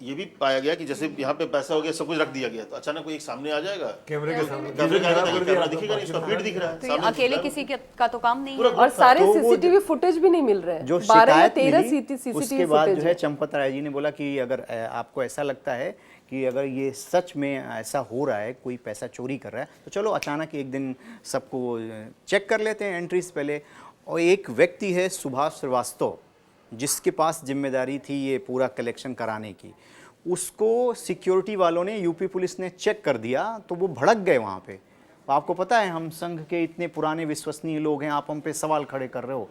ये भी पाया गया कि जैसे यहाँ पे पैसा हो गया, सब कुछ रख दिया गया, तो अचानक कोई एक सामने आ जाएगा, कैमरे के सामने कैमरा दिखेगा नहीं, इसका फीड दिख रहा है तो सामने अकेले दिख रहा किसी का तो काम नहीं है। और सारे सीसीटीवी फुटेज भी नहीं मिल रहे हैं। जो 12 या शिकायत 13 मिली सीसीटीवी उसके बाद फुटेज जो है चंपत राय जी ने बोला कि अगर आपको ऐसा लगता है कि अगर ये सच में ऐसा हो रहा है, कोई पैसा चोरी कर रहा है, तो चलो अचानक एक दिन सबको चेक कर लेते हैं एंट्रीज पहले। और एक व्यक्ति है सुभाष श्रीवास्तव, जिसके पास जिम्मेदारी थी ये पूरा कलेक्शन कराने की, उसको सिक्योरिटी वालों ने, यूपी पुलिस ने चेक कर दिया तो वो भड़क गए वहाँ पे। आपको पता है हम संघ के इतने पुराने विश्वसनीय लोग हैं, आप हम पे सवाल खड़े कर रहे हो।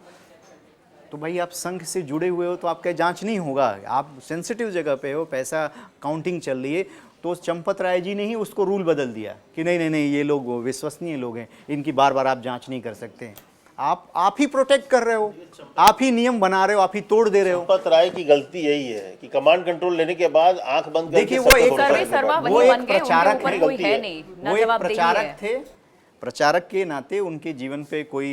तो भाई आप संघ से जुड़े हुए हो तो आपका जांच नहीं होगा, आप सेंसिटिव जगह पे हो, पैसा काउंटिंग चल रही है। तो चंपत राय जी ने ही उसको रूल बदल दिया कि नहीं नहीं नहीं, ये लोग विश्वसनीय लोग हैं, इनकी बार बार आप जांच नहीं कर सकते। आप ही प्रोटेक्ट कर रहे हो, आप ही नियम बना रहे हो, आप ही तोड़ दे रहे हो। चंपत राय की गलती यही है कि कमांड कंट्रोल लेने के बाद आंख बंद करके देखिए वो एक सर्वे सर्वा वो वही एक बन गए, उनके प्रचारक ऊपर है, कोई है नहीं, ना वो एक जवाबदेही प्रचारक है। थे, प्रचारक के नाते उनके जीवन पे कोई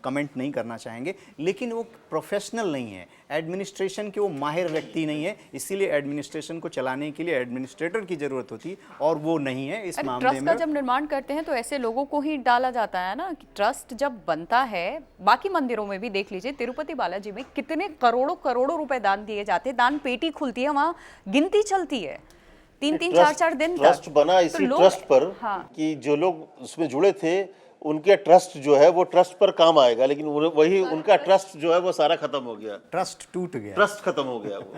कमेंट नहीं करना चाहेंगे, लेकिन वो प्रोफेशनल नहीं है, एडमिनिस्ट्रेशन के वो माहिर व्यक्ति नहीं है, इसीलिए एडमिनिस्ट्रेशन को चलाने के लिए एडमिनिस्ट्रेटर की जरूरत होती और वो नहीं है इस मामले ट्रस्ट का में। जब निर्माण करते हैं तो ऐसे लोगों को ही डाला जाता है ना, कि ट्रस्ट जब बनता है, बाकी मंदिरों में भी देख लीजिए, तिरुपति बालाजी में कितने करोड़ों करोड़ों रुपए दान दिए जाते हैं, दान पेटी खुलती है, वहाँ गिनती चलती है 3-3 4-4 दिन तक। ट्रस्ट बना इसी ट्रस्ट पर कि जो लोग उसमें जुड़े थे उनके ट्रस्ट जो है वो ट्रस्ट पर काम आएगा, लेकिन वही उनका ट्रस्ट जो है वो सारा खत्म हो गया, ट्रस्ट टूट गया, ट्रस्ट खत्म हो गया वो।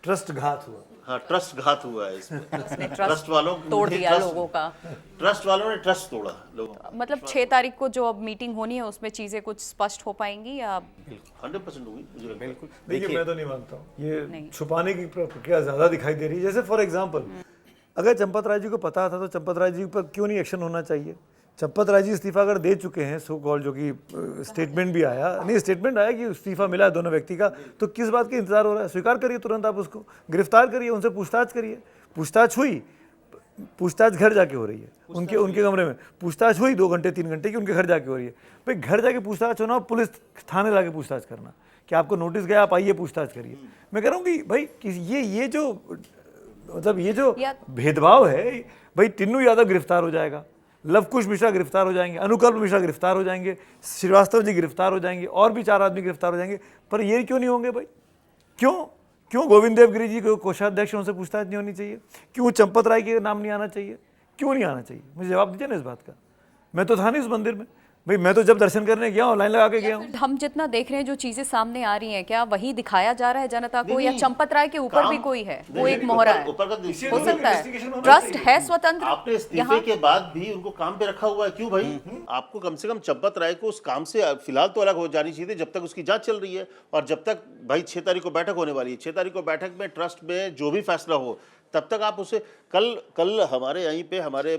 ट्रस्ट घात हुआ। हाँ, ट्रस्ट घात हुआ है इसमें। ट्रस्ट वालों तोड़ दिया लोगों का, ट्रस्ट वालों ने ट्रस्ट तोड़ा लोगों का। मतलब 6 तारीख को जो अब मीटिंग होनी है उसमें चीजें कुछ स्पष्ट हो पाएंगी या 100% होगी मुझे लगता है। बिल्कुल। देखिए मैं तो नहीं मानता हूँ, ये नहीं। छुपाने की प्रक्रिया ज्यादा दिखाई दे रही है। जैसे फॉर एग्जांपल अगर चंपत राय जी को पता था तो चंपत राय जी पर क्यों नहीं एक्शन होना चाहिए? चंपत राय जी इस्तीफा अगर दे चुके हैं, सो कॉल जो कि स्टेटमेंट भी आया, नहीं स्टेटमेंट आया कि इस्तीफा मिला है दोनों व्यक्ति का, तो किस बात का इंतजार हो रहा है? स्वीकार करिए तुरंत, आप उसको गिरफ्तार करिए, उनसे पूछताछ करिए। पूछताछ हुई, पूछताछ घर जाके हो रही है, उनके कमरे में पूछताछ हुई 2 घंटे 3 घंटे की, उनके घर जाके हो रही है। भाई घर जाके पूछताछ होना, पुलिस थाने लाके पूछताछ करना कि आपको नोटिस गया, आप आइए पूछताछ करिए। मैं कह रहा हूँ कि भाई ये जो मतलब ये जो भेदभाव है, भाई टिन्नू यादव गिरफ्तार हो जाएगा, लवकुश मिश्रा गिरफ्तार हो जाएंगे, अनुकल्प मिश्रा गिरफ्तार हो जाएंगे, श्रीवास्तव जी गिरफ्तार हो जाएंगे, और भी 4 आदमी गिरफ्तार हो जाएंगे, पर ये क्यों नहीं होंगे भाई? क्यों गोविंद देवगिरी जी को कोषाध्यक्ष, उनसे पूछताछ नहीं होनी चाहिए? क्यों चंपत राय के नाम नहीं आना चाहिए? क्यों नहीं आना चाहिए? मुझे जवाब दीजिए ना इस बात का। मैं तो था नहीं उस मंदिर में भाई, मैं तो जब दर्शन करने गया हूँ लाइन लगा के गया हूँ। हम जितना देख रहे हैं जो चीजें सामने आ रही हैं, क्या वही दिखाया जा रहा है जनता को, या चंपत राय के ऊपर भी कोई है, वो एक मोहरा है? ऊपर का हो सकता है, ट्रस्ट है स्वतंत्र। आपने इस्तीफे के बाद भी उनको काम पे रखा हुआ है, क्यों भाई? आपको कम से कम चंपत राय को उस काम से फिलहाल तो अलग हो जानी चाहिए जब तक उसकी जांच चल रही है, और जब तक भाई 6 तारीख को बैठक होने वाली है, 6 तारीख को बैठक में ट्रस्ट में जो भी फैसला हो, तब तक आप उसे कल हमारे यहीं पे हमारे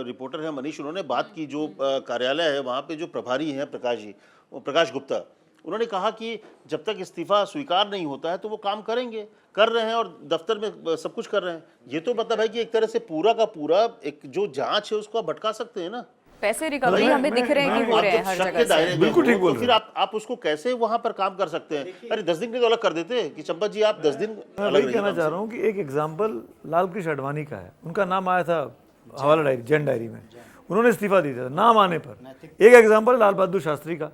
रिपोर्टर हैं मनीष, उन्होंने बात की, जो कार्यालय है वहाँ पे जो प्रभारी हैं प्रकाश गुप्ता, उन्होंने कहा कि जब तक इस्तीफा स्वीकार नहीं होता है तो वो काम कर रहे हैं और दफ्तर में सब कुछ कर रहे हैं। ये तो मतलब है कि एक तरह से पूरा का पूरा एक जो जांच है उसको आप भटका सकते हैं ना। पैसे रिकवरी हमें दिख रहे हैं कि हो रहे हैं हर जगह से। बिल्कुल ठीक बोल रहे फिर आप उसको कैसे वहां पर काम कर सकते हैं? अरे 10 दिन के तो अलग कर देते कि चंपत जी आप 10 दिन मैं वही कहना चाह रहा हूँ कि एक एग्जाम्पल लाल कृष्ण आडवाणी का है, उनका नाम आया था हवाला डायरी, जैन डायरी में, उन्होंने इस्तीफा दिया था नाम आने पर। एक एग्जाम्पल लाल बहादुर शास्त्री का,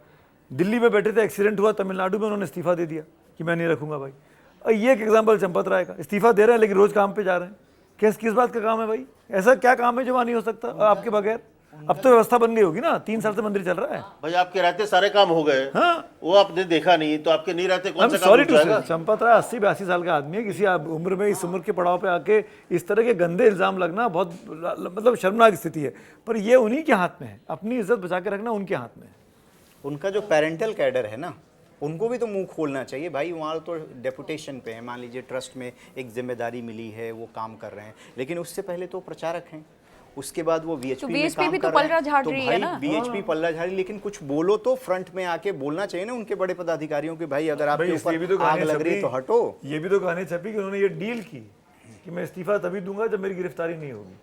दिल्ली में बैठे थे, एक्सीडेंट हुआ तमिलनाडु में, उन्होंने इस्तीफा दे दिया कि मैं नहीं रखूंगा भाई। और ये एक एग्जाम्पल चंपत राय का, इस्तीफा दे रहे हैं लेकिन रोज काम पे जा रहे हैं। किस बात का काम है भाई? ऐसा क्या काम है जो वहाँ नहीं हो सकता आपके बगैर? अब तो व्यवस्था बन गई होगी ना, 3 साल से मंदिर चल रहा है भाई, आपके रहते सारे काम हो गए। हाँ, वो आपने देखा नहीं तो आपके नहीं रहते कौन सा काम सॉरी हो टू जाएगा? चंपत राय 80-82 साल का आदमी है, किसी उम्र में इस उम्र के पड़ाव पे आके इस तरह के गंदे इल्जाम लगना बहुत मतलब शर्मनाक स्थिति है। पर ये उन्हीं के हाथ में है, अपनी इज्जत बचा के रखना उनके हाथ में है। उनका जो पेरेंटल कैडर है ना, उनको भी तो मुंह खोलना चाहिए भाई। वहाँ तो डेपुटेशन पे है, मान लीजिए ट्रस्ट में एक जिम्मेदारी मिली है, वो काम कर रहे हैं, लेकिन उससे पहले तो प्रचारक हैं, उसके बाद वो वीएचपी में काम भी कर तो रहे पलड़ा झाड़ हैं। तो रही है भाई ना। वीएचपी पल्ला झाड़ी, लेकिन कुछ बोलो तो फ्रंट में आके बोलना चाहिए ना उनके बड़े पदाधिकारियों के, भाई अगर आपके ऊपर आग लग रही है तो हटो। ये भी तो कहानी छपी कि उन्होंने ये डील की कि मैं इस्तीफा तभी दूंगा जब मेरी गिरफ्तारी नहीं होगी,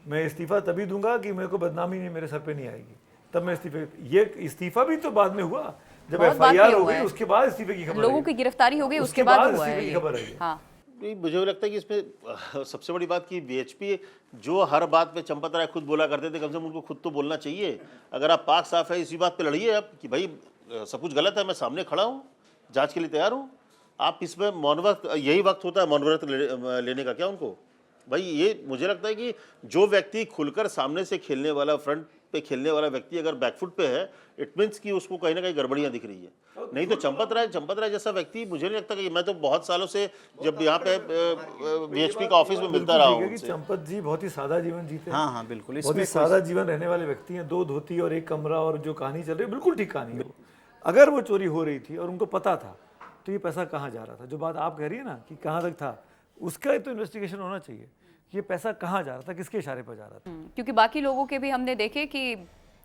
मैं इस्तीफा तभी दूंगा कि मेरे को बदनामी नहीं मेरे सर पे नहीं आएगी, तब मैं इस्तीफे। ये इस्तीफा भी तो बाद में हुआ, जब एफआईआर हो गई उसके बाद इस्तीफे की खबर, लोगों की गिरफ्तारी हो गई उसके बाद हुआ है इस्तीफे की खबर आई है। हाँ, नहीं, मुझे लगता है कि इसमें सबसे बड़ी बात की बीएचपी जो हर बात पे चंपत राय खुद बोला करते थे, कम से कम उनको खुद तो बोलना चाहिए। अगर आप पाक साफ है इसी बात पे लड़िए आप कि भाई सब कुछ गलत है, मैं सामने खड़ा हूँ, जांच के लिए तैयार हूँ। आप इसमें मौन व्रत, यही वक्त होता है मौन व्रत लेने का क्या उनको? भाई ये मुझे लगता है कि जो व्यक्ति खुलकर सामने से खेलने वाला, फ्रंट पे खेलने वाला व्यक्ति अगर बैकफुट पे है, इट मीन्स कि उसको कहीं ना कहीं गड़बड़ियां दिख रही है। नहीं तो चंपत राय जैसा व्यक्ति मुझे नहीं लगता कि मैं तो बहुत सालों से जब यहाँ पे वीएचपी का ऑफिस में मिलता रहा ठीक है हूँ कि उनसे। चंपत जी बहुत ही सादा जीवन जीते हैं। हाँ हाँ बिल्कुल, बहुत ही इसमें सादा जीवन रहने वाले व्यक्ति हैं। 2 धोती और 1 कमरा, और जो कहानी चल रही है बिल्कुल ठीक कहानी है वो। अगर वो चोरी हो रही थी और उनको पता था तो ये पैसा कहाँ जा रहा था, जो बात आप कह रही है ना कि कहाँ तक था, उसका तो इन्वेस्टिगेशन होना चाहिए कि ये पैसा कहाँ जा रहा था, किसके इशारे पर जा रहा था। क्योंकि बाकी लोगों के भी हमने देखे कि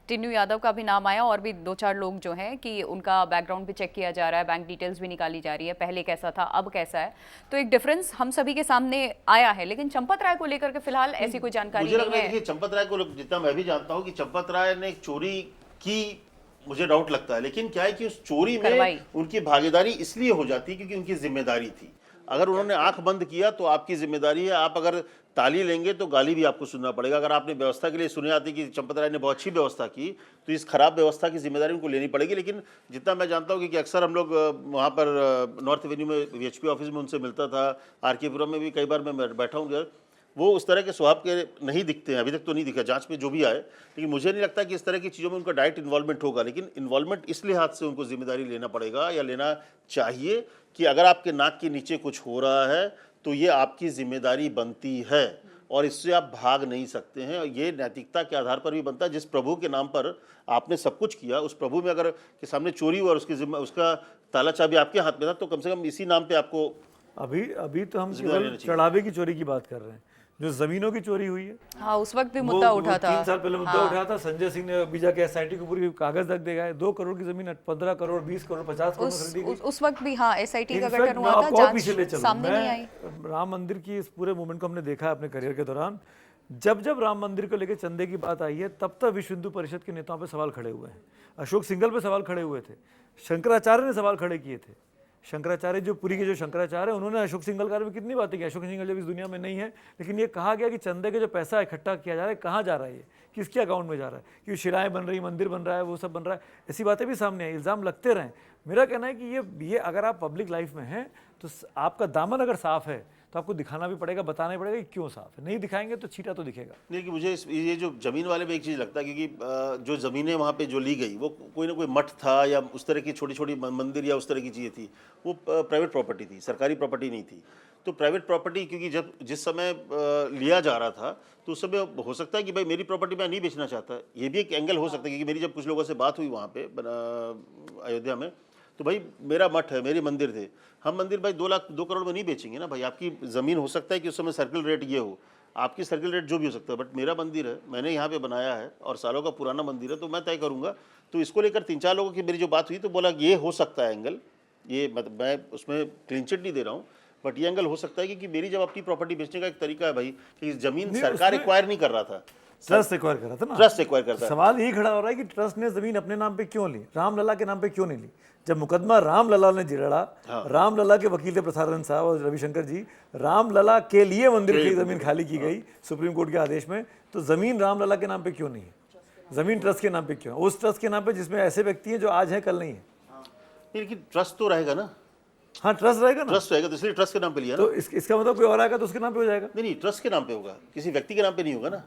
टिन्नू यादव का भी नाम आया, और भी 2-4 लोग जो हैं कि उनका बैकग्राउंड भी चेक किया जा रहा है, बैंक डिटेल्स भी निकाली जा रही है, पहले कैसा था अब कैसा है। तो एक डिफरेंस हम सभी के सामने आया है, लेकिन चंपत राय को लेकर के फिलहाल ऐसी कोई जानकारी मुझे लग नहीं रहा है, है। देखिए चंपत राय को जितना मैं भी जानता हूँ कि चंपत राय ने एक चोरी की, मुझे डाउट लगता है, लेकिन क्या है कि उस चोरी करवाई। में उनकी भागीदारी इसलिए हो जाती है क्योंकि उनकी जिम्मेदारी थी। अगर उन्होंने आंख बंद किया तो आपकी जिम्मेदारी है, आप अगर ताली लेंगे तो गाली भी आपको सुनना पड़ेगा। अगर आपने व्यवस्था के लिए सुने आती कि चंपत राय ने बहुत अच्छी व्यवस्था की, तो इस खराब व्यवस्था की जिम्मेदारी उनको लेनी पड़ेगी। लेकिन जितना मैं जानता हूँ कि अक्सर हम लोग वहाँ पर नॉर्थ एवेन्यू में वीएचपी ऑफिस में उनसे मिलता था, आरके पुरम में भी कई बार मैं बैठा हूँ, वो उस तरह के स्वभाव के नहीं दिखते हैं, अभी तक तो नहीं दिखा जांच में जो भी आए। लेकिन मुझे नहीं लगता कि इस तरह की चीज़ों में उनका डायरेक्ट इन्वॉल्वमेंट होगा, लेकिन इन्वॉल्वमेंट इस लिहाज से उनको जिम्मेदारी लेना पड़ेगा या लेना चाहिए कि अगर आपके नाक के नीचे कुछ हो रहा है तो ये आपकी जिम्मेदारी बनती है और इससे आप भाग नहीं सकते हैं। और ये नैतिकता के आधार पर भी बनता है। जिस प्रभु के नाम पर आपने सब कुछ किया, उस प्रभु में अगर के सामने चोरी हुआ और उसका ताला चाबी आपके हाथ में था, तो कम से कम इसी नाम पे आपको अभी तो हम जिम्मेदारी केवल लेनी चाहिए। चढ़ावे की चोरी की बात कर रहे हैं। जो जमीनों की चोरी हुई है, हाँ, उस वक्त भी मुद्दा उठा था। 3 साल पहले मुद्दा उठा था। संजय सिंह ने अभी जाके एसआईटी को पूरी कागज रख देगा। 2 करोड़ की जमीन 15 करोड़, 20 करोड़, 50 करोड़ में खरीदी गई। उस वक्त भी हाँ एसआईटी का In fact, गठन मैं हुआ था, आपको और पीछे ले जांच चलूं। सामने नहीं आई। मैं राम मंदिर की इस पूरे मूवमेंट को हमने देखा है अपने करियर के दौरान। जब जब राम मंदिर को लेकर चंदे की बात आई है, तब तक विश्व हिंदू परिषद के नेताओं पे सवाल खड़े हुए हैं। अशोक सिंघल पे सवाल खड़े हुए थे, शंकराचार्य ने सवाल खड़े किए थे। शंकराचार्य जो पुरी के जो शंकराचार्य, उन्होंने अशोक सिंघल के बारे में कितनी बातें की। अशोक सिंघल जब इस दुनिया में नहीं है, लेकिन ये कहा गया कि चंदे के जो पैसा इकट्ठा किया जा रहा है, कहाँ जा रहा है, ये किसके अकाउंट में जा रहा है, कि शिलाएं बन रही, मंदिर बन रहा है, वो सब बन रहा है। ऐसी बातें भी सामने आई, इल्ज़ाम लगते रहें। मेरा कहना है कि ये अगर आप पब्लिक लाइफ में हैं तो आपका दामन अगर साफ है तो आपको दिखाना भी पड़ेगा, बताना भी पड़ेगा कि क्यों साफ है। नहीं दिखाएंगे तो छीटा तो दिखेगा। नहीं कि मुझे ये जो ज़मीन वाले में एक चीज़ लगता है, क्योंकि जो ज़मीनें वहाँ पे जो ली गई वो कोई ना कोई मठ था या उस तरह की छोटी छोटी मंदिर या उस तरह की चीज़ें थी, वो प्राइवेट प्रॉपर्टी थी, सरकारी प्रॉपर्टी नहीं थी। तो प्राइवेट प्रॉपर्टी क्योंकि जब जिस समय लिया जा रहा था तो उस समय हो सकता है कि भाई मेरी प्रॉपर्टी मैं नहीं बेचना चाहता, ये भी एक एंगल हो सकता है। क्योंकि मेरी जब कुछ लोगों से बात हुई वहाँ पे अयोध्या में, तो भाई मेरा मठ है, मेरे मंदिर थे, हम मंदिर भाई 2 करोड़ में नहीं बेचेंगे ना भाई। आपकी ज़मीन हो सकता है कि उस समय सर्किल रेट ये हो, आपकी सर्किल रेट जो भी हो सकता है, बट मेरा मंदिर है, मैंने यहाँ पे बनाया है और सालों का पुराना मंदिर है, तो मैं तय करूँगा। तो इसको लेकर 3-4 लोगों की मेरी जो बात हुई तो बोला ये हो सकता है एंगल, ये मतलब मैं उसमें क्लीन चिट नहीं दे रहा हूँ, बट ये एंगल हो सकता है कि मेरी जब अपनी प्रॉपर्टी बेचने का एक तरीका है भाई कि ज़मीन सरकार एक्वायर नहीं कर रहा था, ट्रस्ट एक्वायर करा था ना। ट्रस्ट एक्वायर करता है। सवाल यही खड़ा हो रहा है कि ट्रस्ट ने जमीन अपने नाम पे क्यों ली, रामलला के नाम पे क्यों नहीं ली। जब मुकदमा रामलला ने जिरड़ा, रामलला के वकील थे प्रसारण साहब और रविशंकर जी, रामलला के लिए मंदिर की जमीन खाली की गई सुप्रीम कोर्ट के आदेश में, तो जमीन रामलला के नाम पे क्यों नहीं है, जमीन ट्रस्ट के नाम पे क्यों है? उस ट्रस्ट के नाम पे जिसमें ऐसे व्यक्ति हैं जो आज हैं कल नहीं है। लेकिन ट्रस्ट तो रहेगा ना, हाँ ट्रस्ट रहेगा ना, ट्रस्ट रहेगा, तो इसलिए ट्रस्ट के नाम पे लिया ना। तो इसका मतलब कोई और आएगा तो उसके नाम पे हो जाएगा। नहीं, ट्रस्ट के नाम पे होगा, किसी व्यक्ति के नाम पे नहीं होगा ना।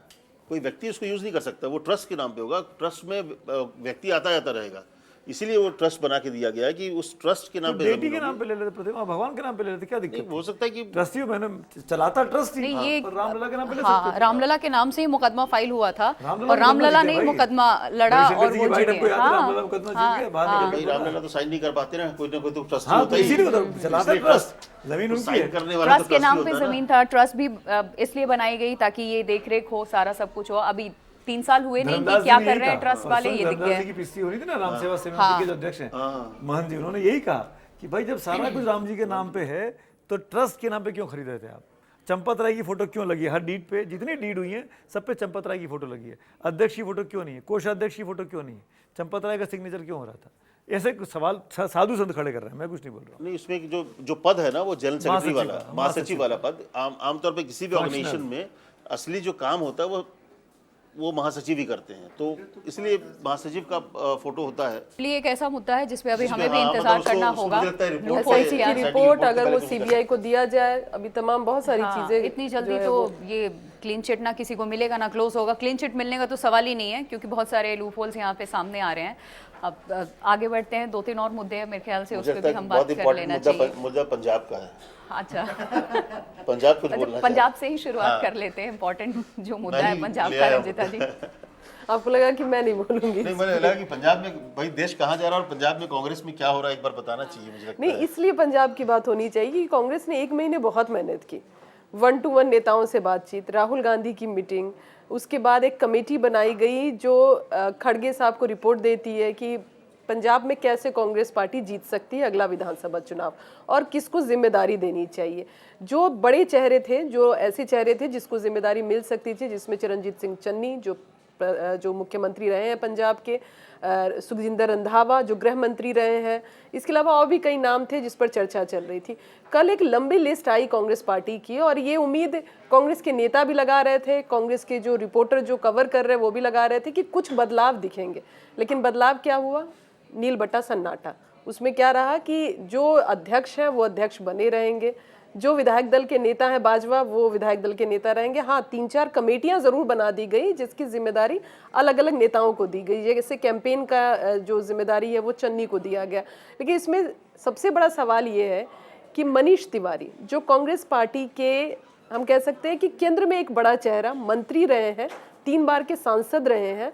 कोई व्यक्ति उसको यूज नहीं कर सकता, वो ट्रस्ट के नाम पे होगा। ट्रस्ट में व्यक्ति आता जाता रहेगा, इसीलिए वो ट्रस्ट बना के दिया गया है कि उस ट्रस्ट के नाम पे बेटी के नाम पे ले लेते, प्रतिमा भगवान के नाम पे ले लेते, क्या दिक्कत? हो सकता है कि ट्रस्टी मैंने चलाता ट्रस्ट ही, नहीं, ये रामलला के नाम पे ले हाँ, सकते। रामलला के नाम से ही मुकदमा फाइल हुआ था रामलला और रामलला जीते ने ही भाई। मुकदमा लड़ा रविशंकर और जी वो की बाइट जीते। हमको याद है, रामलला मुकदमा जीत गए, बाहर निकल भाई रामलला तो साइन नहीं कर पाते ना, कोई ना कोई तो ट्रस्ट हाँ, होता तो ही इसीलिए तो चलाता इसलिए ट्रस्ट, जमीन उनकी साइन है। करने वाला तो ट्रस्ट के नाम पे होता है ना। जमीन था, ट्रस्ट भी इसलिए बनाई गई ताकि ये देखरेख हो, सारा सब कुछ हो। अभी 3 साल हुए नहीं कि धर्मदास क्या जी ने कर यही रहे हैं कहा, ट्रस्ट वाले, परसों ये दिख धर्मदास गया जी है। की पिस्ती हो रही थी ना, राम सेवा समिति के जो अध्यक्ष हैं महंत जी, उन्होंने यही कहा कि भाई जब सारा कुछ राम जी के नाम पे है तो ट्रस्ट के नाम पे क्यों खरीद रहे थे आप? चंपत राय की फोटो क्यों लगी है हर डीड पे? जितनी डीड हुई है सब पे चंपत राय की फोटो लगी है। अध्यक्ष की फोटो क्यों नहीं है? कोषाध्यक्ष की फोटो क्यों नहीं है? चंपत राय का सिग्नेचर क्यों हो रहा था? ऐसे कुछ सवाल साधु संत खड़े कर रहे हैं, मैं कुछ नहीं बोल रहा हूँ। नहीं, उसमें जो पद है ना वो जनरल सेक्रेटरी वाला, महासचिव वाला पद, आमतौर पे किसी भी ऑर्गेनाइजेशन में असली जो काम होता है वो महासचिव ही करते हैं, तो इसलिए महासचिव का फोटो होता है। इसलिए एक ऐसा मुद्दा है जिसपे अभी जिसमें, हमें भी हाँ, इंतजार मतलब करना उसको होगा। मुझे लगता है रिपोर्ट लूपहोल से- से की रिपोर्ट अगर वो सीबीआई को दिया जाए, अभी तमाम बहुत सारी चीजें इतनी जल्दी जो है तो वो ये क्लीन चिट ना किसी को मिलेगा ना क्लोज होगा। क्लीन चिट मिलने का तो सवाल ही नहीं है, क्योंकि बहुत सारे लूप होल्स यहाँ पे सामने आ रहे हैं। अब आगे बढ़ते हैं, 2-3 और मुद्दे हैं मेरे ख्याल से, उस पर भी हम बात कर लेना चाहिए। मुद्दा पंजाब का है। अच्छा पंजाब कुछ बोलना पंजाब से ही शुरुआत कर लेते हैं। इम्पोर्टेंट जो मुद्दा है पंजाब का, रंजीता जी। आपको लगा कि मैं नहीं बोलूंगी? नहीं, मुझे लगा कि पंजाब में भाई देश कहाँ जा रहा है और पंजाब में कांग्रेस में क्या हो रहा है, एक बार बताना चाहिए मुझे लगता नहीं, है। इसलिए पंजाब की बात होनी चाहिए कि कांग्रेस ने 1 महीने बहुत मेहनत की, 1-to-1 नेताओं से बातचीत, राहुल गांधी की मीटिंग, उसके बाद एक कमेटी बनाई गई जो खड़गे साहब को रिपोर्ट देती है कि पंजाब में कैसे कांग्रेस पार्टी जीत सकती है अगला विधानसभा चुनाव और किसको जिम्मेदारी देनी चाहिए। जो बड़े चेहरे थे, जो ऐसे चेहरे थे जिसको जिम्मेदारी मिल सकती थी, जिसमें चरणजीत सिंह चन्नी जो मुख्यमंत्री रहे हैं पंजाब के, सुखजिंदर रंधावा जो गृह मंत्री रहे हैं, इसके अलावा और भी कई नाम थे जिस पर चर्चा चल रही थी। कल एक लंबी लिस्ट आई कांग्रेस पार्टी की और ये उम्मीद कांग्रेस के नेता भी लगा रहे थे, कांग्रेस के जो रिपोर्टर जो कवर कर रहे हैं वो भी लगा रहे थे कि कुछ बदलाव दिखेंगे। लेकिन बदलाव क्या हुआ? नील बट्टा सन्नाटा। उसमें क्या रहा कि जो अध्यक्ष हैं वो अध्यक्ष बने रहेंगे, जो विधायक दल के नेता हैं बाजवा वो विधायक दल के नेता रहेंगे। हाँ, 3-4 कमेटियां जरूर बना दी गई जिसकी जिम्मेदारी अलग अलग नेताओं को दी गई, जैसे कैंपेन का जो जिम्मेदारी है वो चन्नी को दिया गया। लेकिन इसमें सबसे बड़ा सवाल ये है कि मनीष तिवारी जो कांग्रेस पार्टी के, हम कह सकते हैं कि केंद्र में एक बड़ा चेहरा, मंत्री रहे हैं, 3 बार के सांसद रहे हैं,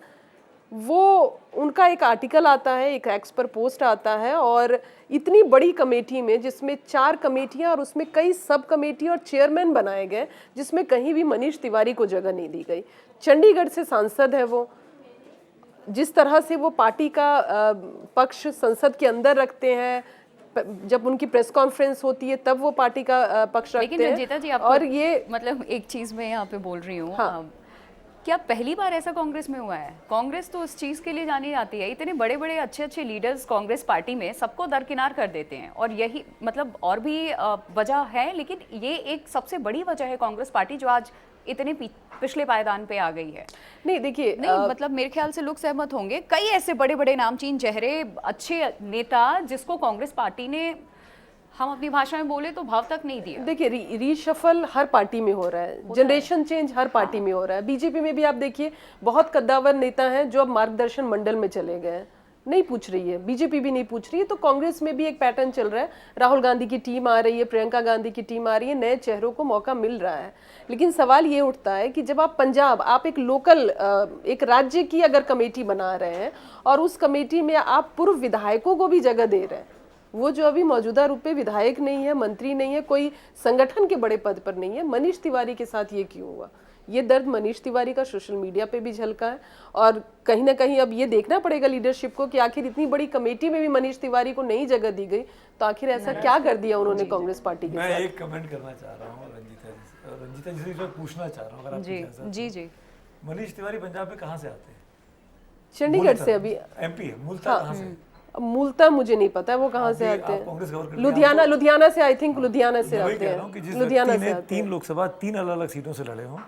वो उनका एक आर्टिकल आता है, एक एक्स पर पोस्ट आता है और इतनी बड़ी कमेटी में जिसमें 4 कमेटियां और उसमें कई सब कमेटी और चेयरमैन बनाए गए, जिसमें कहीं भी मनीष तिवारी को जगह नहीं दी गई। चंडीगढ़ से सांसद है वो, जिस तरह से वो पार्टी का पक्ष संसद के अंदर रखते हैं, जब उनकी प्रेस कॉन्फ्रेंस होती है तब वो पार्टी का पक्ष रखते हैं। लेकिन रंजीता जी, आपको और ये मतलब एक चीज मैं यहाँ पे बोल रही हूँ, हाँ। क्या पहली बार ऐसा कांग्रेस में हुआ है? कांग्रेस तो उस चीज के लिए जानी जाती है, इतने बड़े बड़े अच्छे अच्छे लीडर्स कांग्रेस पार्टी में सबको दरकिनार कर देते हैं। और यही मतलब और भी वजह है, लेकिन ये एक सबसे बड़ी वजह है कांग्रेस पार्टी जो आज इतने पिछले पायदान पे आ गई है। नहीं, देखिए, नहीं मतलब मेरे ख्याल से लोग सहमत होंगे, कई ऐसे बड़े बड़े नामचीन चेहरे, अच्छे नेता जिसको कांग्रेस पार्टी ने, हम अपनी भाषा में बोले तो भाव तक नहीं दिया। देखिए, रीशफल हर पार्टी में हो रहा है, जनरेशन चेंज हर पार्टी में हो रहा है। बीजेपी में भी आप देखिए बहुत कद्दावर नेता हैं जो अब मार्गदर्शन मंडल में चले गए हैं, नहीं पूछ रही है, बीजेपी भी नहीं पूछ रही है। तो कांग्रेस में भी एक पैटर्न चल रहा है, राहुल गांधी की टीम आ रही है, प्रियंका गांधी की टीम आ रही है, नए चेहरों को मौका मिल रहा है। लेकिन सवाल ये उठता है कि जब आप पंजाब, आप एक लोकल, एक राज्य की अगर कमेटी बना रहे हैं और उस कमेटी में आप पूर्व विधायकों को भी जगह दे रहे हैं, वो जो अभी मौजूदा रूप में विधायक नहीं है, मंत्री नहीं है, कोई संगठन के बड़े पद पर नहीं है, मनीष तिवारी के साथ ये क्यों हुआ? ये दर्द मनीष तिवारी का सोशल मीडिया पे भी झलका है और कहीं ना कहीं अब ये देखना पड़ेगा लीडरशिप को कि आखिर इतनी बड़ी कमेटी में भी मनीष तिवारी को नहीं जगह दी गई, तो आखिर ऐसा क्या कर दिया उन्होंने कांग्रेस पार्टी के साथ? मैं एक कमेंट करना चाह रहा हूँ रंजीता जी से पूछना चाह रहा हूँ, अगर आप जी जी। मनीष तिवारी पंजाब में कहाँ से आते हैं? चंडीगढ़ से। अभी एमपी है, मूलतः कहाँ से? मूलतः मुझे नहीं पता है वो कहाँ से आते हैं। लुधियाना से, आई थिंक लुधियाना से आते हैं। लुधियाना से 3 लोकसभा 3 अलग अलग सीटों से लड़े हों,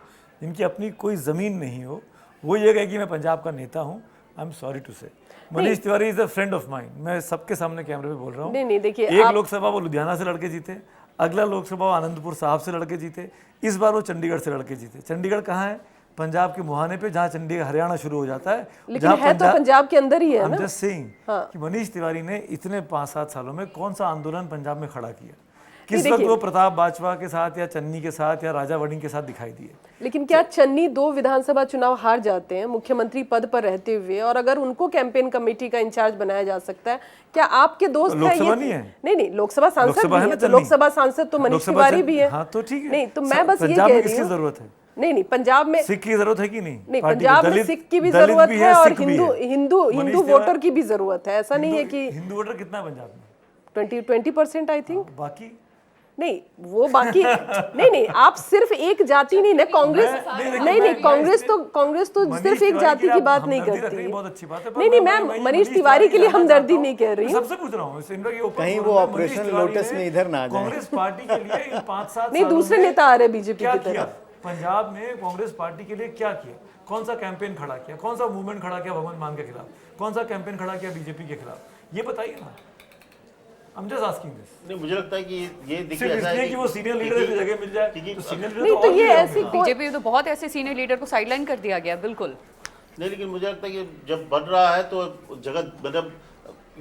जिनकी अपनी कोई जमीन नहीं हो, वो ये कहे कि मैं पंजाब का नेता हूँ, आई एम सॉरी टू से। Manish Tiwari is a friend of mind, मैं सबके सामने कैमरे पे बोल रहा हूँ। नहीं, देखिए, एक लोकसभा वो लुधियाना से लड़के जीते, अगला लोकसभा वो आनंदपुर साहब से लड़के जीते, इस बार वो चंडीगढ़ से लड़के जीते। चंडीगढ़ कहाँ है? पंजाब के मुहाने पे, जहाँ चंडीगढ़ हरियाणा शुरू हो जाता है, लेकिन है तो पंजाब के अंदर ही है ना। जस्ट सेइंग कि मनीष तिवारी ने इतने 5-7 सालों में कौन सा आंदोलन पंजाब में खड़ा किया? किस वक्त वो प्रताप बाजवा के साथ या चन्नी के साथ या राजा वड़िंग के साथ दिखाई दिए? लेकिन क्या चन्नी 2 विधानसभा चुनाव हार जाते हैं मुख्यमंत्री पद पर रहते हुए, और अगर उनको कैंपेन कमेटी का इंचार्ज बनाया जा सकता है, क्या आपके दोस्त है ये? नहीं, लोकसभा सांसद भी है, तो लोकसभा सांसद तो मनीष तिवारी भी है। हाँ, तो ठीक है। नहीं, तो मैं बस ये कह रही हूँ, जरूरत है? नहीं, पंजाब में सिख की जरूरत है कि नहीं? नहीं, पंजाब में सिख की भी जरूरत है और हिंदू वोटर की भी जरूरत है। ऐसा नहीं है कि हिंदू वोटर कितना है पंजाब में? 20% आई थिंक। बाकी नहीं, वो बाकी नहीं, आप सिर्फ एक जाति नहीं ना, कांग्रेस नहीं, कांग्रेस तो सिर्फ एक जाति की बात नहीं करती। बहुत अच्छी बात है। नहीं, मैं मनीष तिवारी के लिए हमदर्दी नहीं कह रही हूँ, सबसे पूछ रहा हूँ कहीं वो ऑपरेशन लोटस में इधर ना जाए। कांग्रेस पार्टी के लिए 5-7 नहीं, दूसरे नेता आ रहे बीजेपी की तरफ। पंजाब में कांग्रेस पार्टी के लिए क्या किया? कौन सा कैंपेन खड़ा किया? कौन सा मूवमेंट खड़ा किया भगवंत मान के खिलाफ? कौन सा कैंपेन खड़ा किया बीजेपी के खिलाफ? ये बताइए ना। I'm just asking this. नहीं, मुझे लगता है कि ये देखिए सिर्फ ऐसा है इसलिए कि वो सीनियर लीडर की जगह मिल जाए क्योंकि- तो सीनियर लीडर नहीं तो ये ऐसी कोई बीजेपी में तो बहुत ऐसे सीनियर लीडर को साइडलाइन कर दिया गया, बिल्कुल। नहीं, लेकिन मुझे लगता है कि जब बढ़ रहा है तो जगह मतलब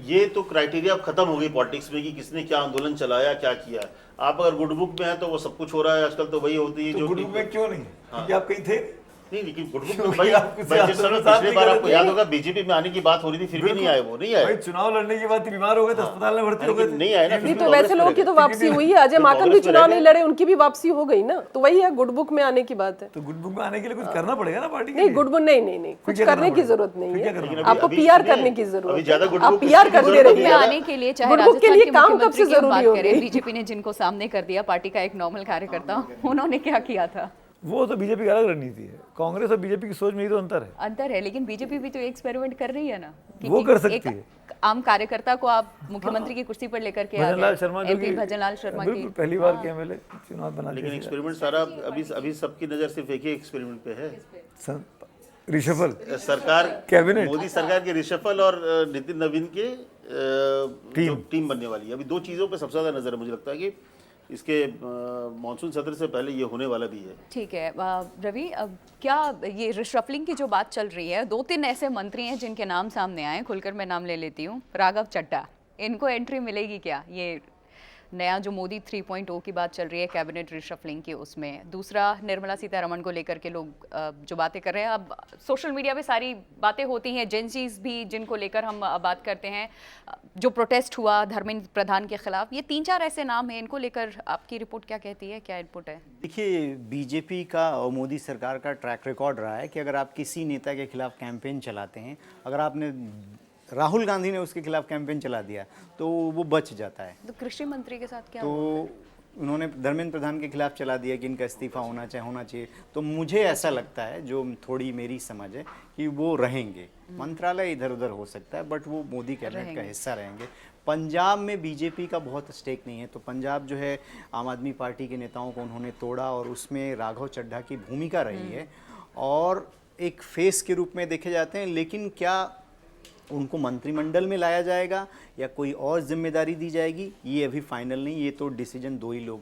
ये तो क्राइटेरिया अब खत्म हो गई पॉलिटिक्स में कि किसने क्या आंदोलन चलाया, क्या किया। आप अगर गुड बुक में है तो वो सब कुछ हो रहा है आजकल, तो वही होती है तो जो गुड बुक में क्यों नहीं है? क्योंकि आप कहीं थे नहीं, लेकिन गुड बुक क्योंकि में भाई आप किसी भाई जिस समय आंदोलन साथ पिछले नहीं बार कर आपको रहे याद थे। होगा बीजेपी में आने की बात हो रही थी, फिर भी नहीं आए, वो नहीं आए। भाई चुनाव लड़ने के बाद बीमार हो गए तो अस्पताल में भर्ती हो गए लेकिन थे। नहीं आए ना, नहीं फिर तो भी वैसे कांग्रेस लोगों में की रह तो गए। वापसी हुई है, अजय फिर माकन भी कांग्रेस में चुनाव रह नहीं गए। लड़े, उनकी भी वापसी हो गई ना, तो वही है गुड बुक में आने की बात है। तो गुड बुक में आने के लिए कुछ करना पड़ेगा ना पार्टी के नहीं लिए। गुड बुक नहीं कुछ क्या करने करना की पड़ेगा? जरूरत नहीं फिर क्या है, करना पड़ेगा? आपको अभी पीआर सुनिए, करने की अभी जरूरत ज्यादा है, गुड आप बुक पीआर किसकी करते जरूरत रहिए। में आने के लिए चाहे गुड बुक के राजस्थान लिए के काम कब मुख्यमंत्री से की हम जरूरी बात हो करें, गई? बीजेपी ने जिनको सामने कर दिया पार्टी का एक नॉर्मल कार्यकर्ता, उन्होंने क्या किया था? वो तो बीजेपी की अलग रणनीति है, कांग्रेस और बीजेपी की सोच में ही तो अंतर है। अंतर है, लेकिन बीजेपी भी तो एक्सपेरिमेंट कर रही है ना कि वो कर सकती एक है। आम कार्यकर्ता को आप मुख्यमंत्री की कुर्सी पर लेकर के आ भजन लाल गए। शर्मा जो एमपी कि भजनलाल शर्मा की बिल्कुल पहली बार के एमएलए चुनाव बना लेकिन दिया। एक्सपेरिमेंट सारा अभी सबकी नजर सिर्फ एक ही एक्सपेरिमेंट पे है, रिशफल सरकार कैबिनेट। मोदी सरकार के रिशफल और नितिन नवीन के जो टीम बनने वाली है। अभी दो चीज़ों पे सबसे ज़्यादा नज़र है, मुझे लगता है कि इसके मानसून सत्र से पहले ये होने वाला भी है। ठीक है रवि, अब क्या ये रिशफलिंग की जो बात चल रही है, 2-3 ऐसे मंत्री हैं जिनके नाम सामने आए, खुलकर मैं नाम ले लेती हूँ। राघव चड्ढा, इनको एंट्री मिलेगी क्या? ये नया जो मोदी 3.0 की बात चल रही है कैबिनेट रिशफलिंग की, उसमें। दूसरा, निर्मला सीतारमण को लेकर के लोग जो बातें कर रहे हैं, अब सोशल मीडिया पे सारी बातें होती हैं, जेंसीज भी जिनको लेकर हम बात करते हैं, जो प्रोटेस्ट हुआ धर्मेंद्र प्रधान के खिलाफ, ये 3-4 ऐसे नाम हैं, इनको लेकर आपकी रिपोर्ट क्या कहती है, क्या इनपुट है? देखिए, बीजेपी का और मोदी सरकार का ट्रैक रिकॉर्ड रहा है कि अगर आप किसी नेता के खिलाफ कैंपेन चलाते हैं, अगर आपने राहुल गांधी ने उसके खिलाफ कैंपेन चला दिया तो वो बच जाता है। तो कृषि मंत्री के साथ क्या तो उन्होंने धर्मेंद्र प्रधान के खिलाफ चला दिया कि इनका इस्तीफा होना चाहिए। तो मुझे ऐसा लगता है, जो थोड़ी मेरी समझ है, कि वो रहेंगे। मंत्रालय इधर उधर हो सकता है बट वो मोदी कैबिनेट का हिस्सा रहेंगे। पंजाब में बीजेपी का बहुत स्टेक नहीं है, तो पंजाब जो है आम आदमी पार्टी के नेताओं को उन्होंने तोड़ा और उसमें राघव चड्ढा की भूमिका रही है और एक फेस के रूप में देखे जाते हैं। लेकिन क्या उनको मंत्रिमंडल में लाया जाएगा या कोई और जिम्मेदारी दी जाएगी, ये अभी फाइनल नहीं। ये तो डिसीजन दो ही लोग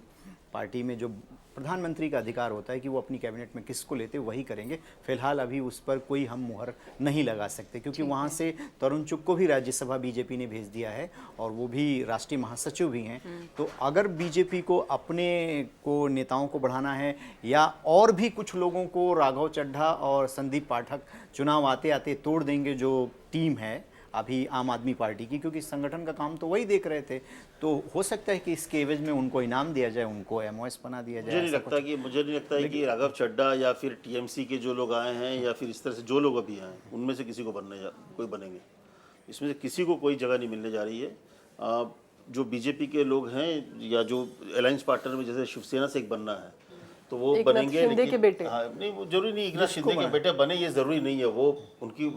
पार्टी में, जो प्रधानमंत्री का अधिकार होता है कि वो अपनी कैबिनेट में किसको लेते वही करेंगे। फिलहाल अभी उस पर कोई हम मुहर नहीं लगा सकते, क्योंकि वहाँ से तरुण चुग को भी राज्यसभा बीजेपी ने भेज दिया है और वो भी राष्ट्रीय महासचिव भी हैं। तो अगर बीजेपी को अपने को नेताओं को बढ़ाना है या और भी कुछ लोगों को, राघव चड्ढा और संदीप पाठक चुनाव आते आते तोड़ देंगे जो टीम है अभी आम आदमी पार्टी की, क्योंकि संगठन का काम तो वही देख रहे थे, तो हो सकता है कि इसके एवज में उनको इनाम दिया जाए, उनको एमओएस बना दिया जाए। मुझे नहीं लगता है कि राघव चड्ढा या फिर टीएमसी के जो लोग आए हैं या फिर इस तरह से जो लोग अभी आए हैं उनमें से किसी को कोई बनेंगे। इसमें से किसी को कोई जगह नहीं मिलने जा रही है। जो बीजेपी के लोग हैं या जो अलायंस पार्टनर में, जैसे शिवसेना से एक बनना है तो वो बनेंगे, शिंदे के बेटे। हाँ, नहीं वो जरूरी नहीं एकनाथ शिंदे के बेटे बने, ये जरूरी नहीं है। वो उनकी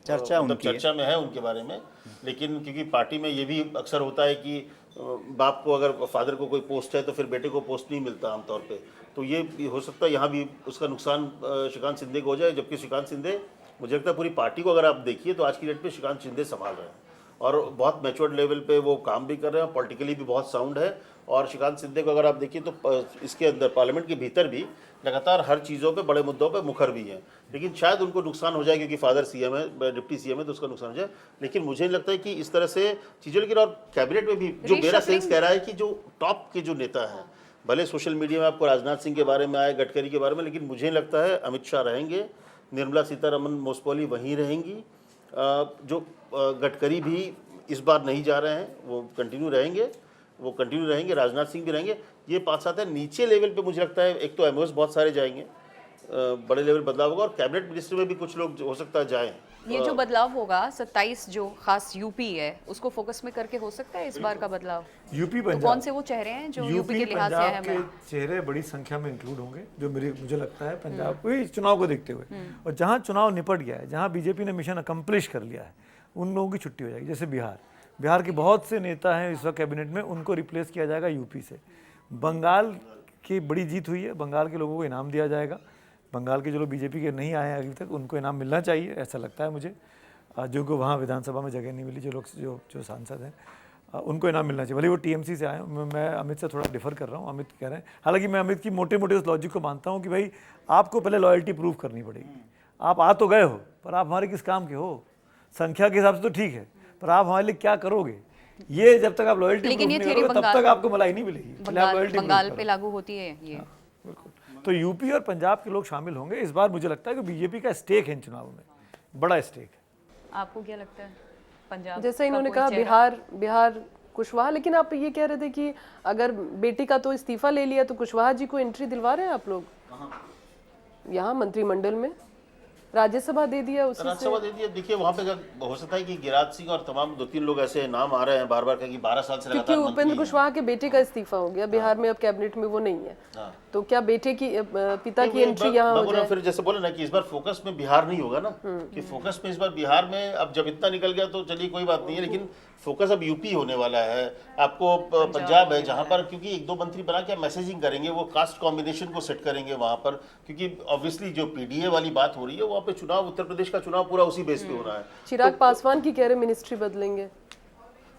चर्चा मतलब उनकी चर्चा में है उनके बारे में। लेकिन क्योंकि पार्टी में ये भी अक्सर होता है कि बाप को, अगर फादर को कोई पोस्ट है तो फिर बेटे को पोस्ट नहीं मिलता आमतौर पे, तो ये हो सकता है यहाँ भी उसका नुकसान श्रीकांत शिंदे को हो जाए। जबकि श्रीकांत शिंदे, मुझे लगता है पूरी पार्टी को अगर आप देखिए तो आज की डेट में श्रीकांत शिंदे संभाल रहे हैं और बहुत मैच्योर्ड लेवल पे वो काम भी कर रहे हैं, पॉलिटिकली भी बहुत साउंड है। और श्रीकांत शिंदे को अगर आप देखिए तो इसके अंदर पार्लियामेंट के भीतर भी लगातार हर चीज़ों पे, बड़े मुद्दों पे मुखर भी हैं। लेकिन शायद उनको नुकसान हो जाए क्योंकि फादर सीएम है, डिप्टी सीएम है, तो उसका नुकसान हो जाए। लेकिन मुझे नहीं लगता है कि इस तरह से चीज़ें। लेकिन और कैबिनेट में भी जो मेरा सेंस कह रहा है कि जो टॉप के जो नेता हैं, भले सोशल मीडिया में आपको राजनाथ सिंह के बारे में आए, गडकरी के बारे में, लेकिन मुझे लगता है अमित शाह रहेंगे, निर्मला सीतारमण मोस्ट प्रोबेबली वहीं रहेंगी, जो गडकरी भी इस बार नहीं जा रहे हैं वो कंटिन्यू रहेंगे, राजनाथ सिंह भी रहेंगे। ये 5-7 है। नीचे लेवल पे मुझे लगता है एक तो एमओएस बहुत सारे जाएंगे, बड़े लेवल बदलाव होगा और कैबिनेट मिनिस्ट्री में भी कुछ लोग हो सकता है जाएं। ये जो बदलाव होगा 27 जो खास यूपी है उसको फोकस में करके हो सकता है इस बार का बदलाव। यूपी तो पंजाब, कौन से वो चेहरे हैं जो यूपी के लिहाज से पंजाब अहम के है? चेहरे बड़ी संख्या में इंक्लूड होंगे, जो मुझे लगता है पंजाब को चुनाव को देखते हुए, और जहाँ चुनाव निपट गया है, जहाँ बीजेपी ने मिशन अकम्प्लिश कर लिया है, उन लोगों की छुट्टी हो जाएगी। जैसे बिहार के बहुत से नेता हैं इस वक्त कैबिनेट में, उनको रिप्लेस किया जाएगा यूपी से। बंगाल की बड़ी जीत हुई है, बंगाल के लोगों को इनाम दिया जाएगा। बंगाल के जो लोग बीजेपी के नहीं आए हैं अभी तक, उनको इनाम मिलना चाहिए, ऐसा लगता है मुझे, जो को वहाँ विधानसभा में जगह नहीं मिली, जो लोग जो सांसद हैं। उनको इनाम मिलना चाहिए। भले वो टीएमसी से आए, मैं अमित से थोड़ा डिफर कर रहा हूँ, अमित कह रहे हैं। हालांकि मैं अमित की मोटे मोटे उस लॉजिक को मानता हूँ कि भाई आपको पहले लॉयल्टी प्रूव करनी पड़ेगी। आप आ तो गए हो, पर आप हमारे किस काम के हो? संख्या के हिसाब से तो ठीक है, पर आप हमारे लिए क्या करोगे? ये जब तक आप लॉयल्टी लेकिन ये प्रूफ नहीं थ्योरी करोगे तब तक आपको मलाई नहीं मिलेगी। पहले आप loyalty proof बंगाल करो। पे लागू होती है ये। बिल्कुल। तो यूपी और पंजाब के लोग शामिल होंगे इस बार। मुझे लगता है कि बीजेपी का स्टेक है इन चुनावों में, बड़ा स्टेक है। आपको क्या लगता है पंजाब जैसे का इन्होंने कोई कहा चेहरा? बिहार कुशवाहा, लेकिन आप ये कह रहे थे कि अगर बेटी का तो इस्तीफा ले लिया तो कुशवाहा जी को एंट्री दिलवा रहे हैं आप लोग यहाँ मंत्रिमंडल में? राज्यसभा दे दिया उसी से। राज्यसभा दे दिया। देखिए वहाँ पे अगर हो सकता है कि गिरिराज सिंह और तमाम 2-3 लोग ऐसे नाम आ रहे हैं बार बार कि 12 साल से क्योंकि लगातार मंत्री उपेंद्र हैं। कुशवाहा के बेटे का इस्तीफा हो गया बिहार में, अब कैबिनेट में वो नहीं है, तो क्या बेटे की पिता की एंट्री यहाँ हो जाए? फिर जैसे बोले ना कि इस बार फोकस में बिहार नहीं होगा ना, कि फोकस में इस बार बिहार में अब जब इतना निकल गया तो चलिए कोई बात नहीं है, लेकिन फोकस अब यूपी होने वाला है, आपको पंजाब है, जहां पर क्योंकि 1-2 मंत्री बना के मैसेजिंग करेंगे, वो कास्ट कॉम्बिनेशन को सेट करेंगे वहां पर, क्योंकि ऑब्वियसली जो पीडीए वाली बात हो रही है वहां पे चुनाव, उत्तर प्रदेश का चुनाव पूरा उसी बेस पे हो रहा है। चिराग पासवान की कह रहे मिनिस्ट्री बदलेंगे।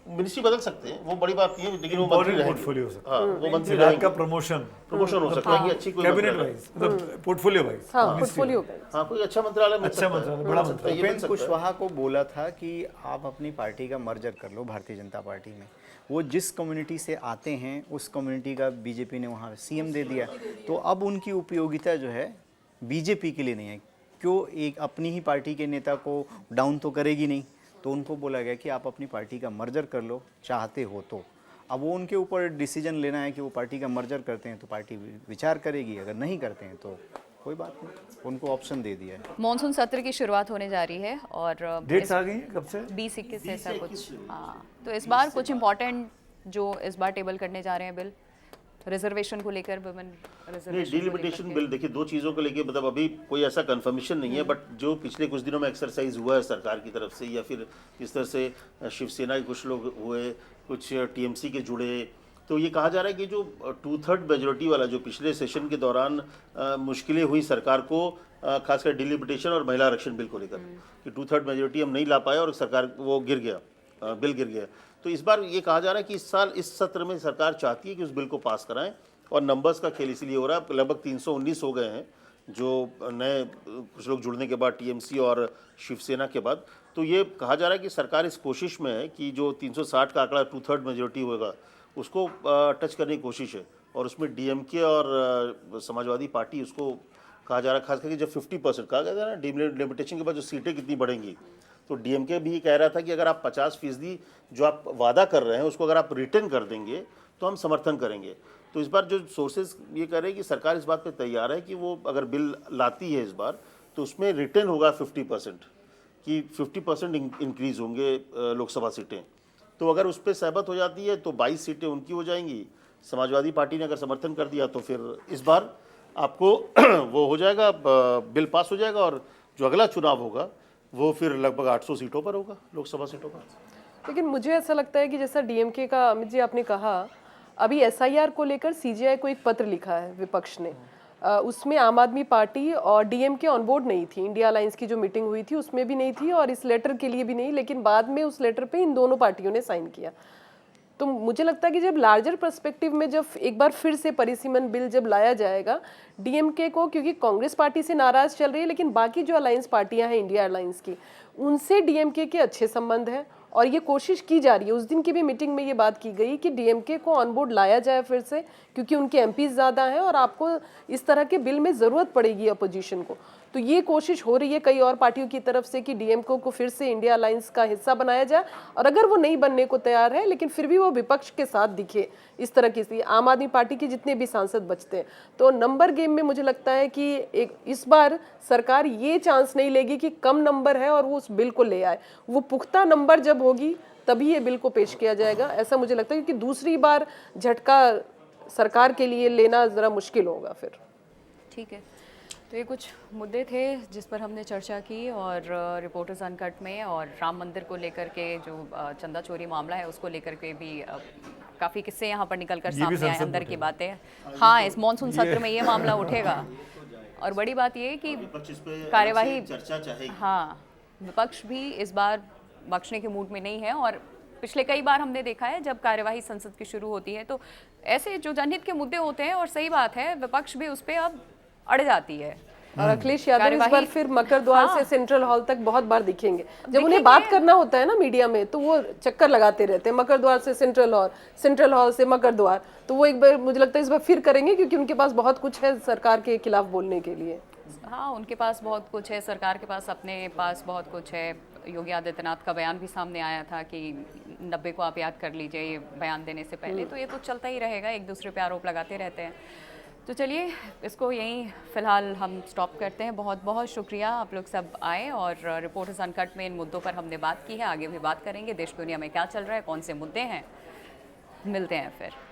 मिनिस्ट्री बदल सकते हैं, वो बड़ी बात नहीं है, लेकिन वो मंत्री रहेंगे। पोर्टफोलियो हो सकता हाँ, वो मंत्री है रहेंगे। का प्रमोशन हो सकता है कि अच्छी कोई कैबिनेट मंत्रालय- वाइज, मतलब पोर्टफोलियो वाइज। हाँ, पोर्टफोलियो पे। हाँ, कोई अच्छा मंत्रालय मिल अच्छा सकता है। मंत्रालय, बड़ा मिल सकता है, ये मिल उपेंद्र सकता है। कुशवाहा को बोला था कि आप अपनी पार्टी का मर्जर कर लो भारतीय जनता पार्टी में। वो जिस कम्युनिटी से आते हैं उस कम्युनिटी का बीजेपी ने वहाँ सीएम दे दिया, तो अब उनकी उपयोगिता जो है बीजेपी के लिए नहीं है। क्यों एक अपनी ही पार्टी के नेता को डाउन तो करेगी नहीं, तो उनको बोला गया कि आप अपनी पार्टी का मर्जर कर लो चाहते हो तो। अब वो उनके ऊपर डिसीजन लेना है कि वो पार्टी का मर्जर करते हैं तो पार्टी विचार करेगी, अगर नहीं करते हैं तो कोई बात नहीं, उनको ऑप्शन दे दिया है। मॉनसून सत्र की शुरुआत होने जा रही है और डेट्स आ गई हैं कब से? 20-21 से ऐसा कुछ। हाँ, तो इस बार कुछ इम्पोर्टेंट जो इस बार टेबल करने जा रहे हैं बिल, रिजर्वेशन को लेकर, वुमेन नहीं, रिजर्वेशन डिलिमिटेशन बिल, देखिए 2 चीज़ों को लेके मतलब अभी कोई ऐसा कंफर्मेशन नहीं है, बट जो पिछले कुछ दिनों में एक्सरसाइज हुआ है सरकार की तरफ से, या फिर इस तरह से शिवसेना के कुछ लोग हुए, कुछ टीएमसी के जुड़े, तो ये कहा जा रहा है कि जो 2/3 मेजोरिटी वाला जो पिछले सेशन के दौरान मुश्किलें हुई सरकार को, खासकर डिलिमिटेशन और महिला आरक्षण बिल को लेकर, कि 2/3 मेजोरिटी हम नहीं ला पाए और सरकार वो गिर गया, बिल गिर गया। तो इस बार ये कहा जा रहा है कि इस साल इस सत्र में सरकार चाहती है कि उस बिल को पास कराएं, और नंबर्स का खेल इसलिए हो रहा है। लगभग 319 हो गए हैं जो नए कुछ लोग जुड़ने के बाद, टीएमसी और शिवसेना के बाद। तो ये कहा जा रहा है कि सरकार इस कोशिश में है कि जो 360 का आंकड़ा 2/3 मेजोरिटी होगा उसको टच करने की कोशिश है, और उसमें डीएमके और समाजवादी पार्टी उसको कहा जा रहा है, खास करके जब 50% कहा गया था ना डिलिमिटेशन के बाद जो सीटें कितनी बढ़ेंगी, तो डीएमके भी कह रहा था कि अगर आप 50% जो आप वादा कर रहे हैं उसको अगर आप रिटर्न कर देंगे तो हम समर्थन करेंगे। तो इस बार जो सोर्सेज ये कह रहे हैं कि सरकार इस बात पे तैयार है कि वो अगर बिल लाती है इस बार तो उसमें रिटर्न होगा 50%, कि 50% इंक्रीज होंगे लोकसभा सीटें। तो अगर उस पर सहमत हो जाती है तो 22 सीटें उनकी हो जाएंगी। समाजवादी पार्टी ने अगर समर्थन कर दिया तो फिर इस बार आपको वो हो जाएगा, बिल पास हो जाएगा, और जो अगला चुनाव होगा वो फिर लगभग 800 सीटों पर होगा, लोकसभा सीटों पर। लेकिन मुझे ऐसा लगता है कि जैसा डीएमके का अमित जी आपने कहा, अभी एसआईआर को लेकर सीजेआई को एक पत्र लिखा है विपक्ष ने, उसमें आम आदमी पार्टी और डीएमके ऑन बोर्ड नहीं थी। इंडिया अलायंस की जो मीटिंग हुई थी उसमें भी नहीं थी और इस लेटर के लिए भी नहीं, लेकिन बाद में उस लेटर पे इन दोनों पार्टियों ने साइन किया। तो मुझे लगता है कि जब लार्जर पर्सपेक्टिव में जब एक बार फिर से परिसीमन बिल जब लाया जाएगा डीएमके को, क्योंकि कांग्रेस पार्टी से नाराज चल रही है, लेकिन बाकी जो अलायंस पार्टियां हैं इंडिया अलायंस की, उनसे डीएमके के अच्छे संबंध हैं और ये कोशिश की जा रही है। उस दिन की भी मीटिंग में ये बात की गई कि डीएमके को ऑन बोर्ड लाया जाए फिर से, क्योंकि उनके एमपीज ज़्यादा हैं और आपको इस तरह के बिल में ज़रूरत पड़ेगी अपोजिशन को। तो ये कोशिश हो रही है कई और पार्टियों की तरफ से कि डीएमके को फिर से इंडिया अलायंस का हिस्सा बनाया जाए, और अगर वो नहीं बनने को तैयार है लेकिन फिर भी वो विपक्ष के साथ दिखे इस तरह की। आम आदमी पार्टी के जितने भी सांसद बचते हैं, तो नंबर गेम में मुझे लगता है कि एक इस बार सरकार ये चांस नहीं लेगी कि कम नंबर है और वो उस बिल को ले आए। वो पुख्ता नंबर जब होगी तभी ये बिल को पेश किया जाएगा, ऐसा मुझे लगता है, क्योंकि दूसरी बार झटका सरकार के लिए लेना ज़रा मुश्किल होगा फिर। ठीक है, तो ये कुछ मुद्दे थे जिस पर हमने चर्चा की, और रिपोर्टर्स अनकट में, और राम मंदिर को लेकर के जो चंदा चोरी मामला है उसको लेकर के भी काफ़ी किस्से यहाँ पर निकल कर सामने आए, अंदर की बातें। हाँ, इस मॉनसून सत्र में ये मामला उठेगा, और बड़ी बात ये है कि कार्यवाही, चर्चा चाहेगी। हाँ, विपक्ष भी इस बार बख्शने के मूड में नहीं है, और पिछले कई बार हमने देखा है जब कार्यवाही संसद की शुरू होती है तो ऐसे जो जनहित के मुद्दे होते हैं, और सही बात है, विपक्ष भी उस पर अब अड़ जाती है। और अखिलेश यादव इस बार कार्यवाही- फिर मकर द्वार से सेंट्रल हॉल तक बहुत बार दिखेंगे। जब उन्हें बात करना होता है ना मीडिया में, तो वो चक्कर लगाते रहते हैं, मकर द्वार से सेंट्रल हॉल, सेंट्रल हॉल से मकर द्वार। तो वो एक बार मुझे लगता है इस बार फिर करेंगे, क्योंकि उनके पास बहुत कुछ है सरकार के खिलाफ बोलने के लिए। हाँ, उनके पास बहुत कुछ है, सरकार के पास अपने पास बहुत कुछ है। योगी आदित्यनाथ का बयान भी सामने आया था कि 90 को आप याद कर लीजिए, ये बयान देने से पहले। तो ये तो चलता ही रहेगा, एक दूसरे पे आरोप लगाते रहते हैं। तो चलिए इसको यहीं फ़िलहाल हम स्टॉप करते हैं। बहुत बहुत शुक्रिया, आप लोग सब आए और रिपोर्टर्स अनकट में इन मुद्दों पर हमने बात की है। आगे भी बात करेंगे, देश दुनिया में क्या चल रहा है, कौन से मुद्दे हैं। मिलते हैं फिर।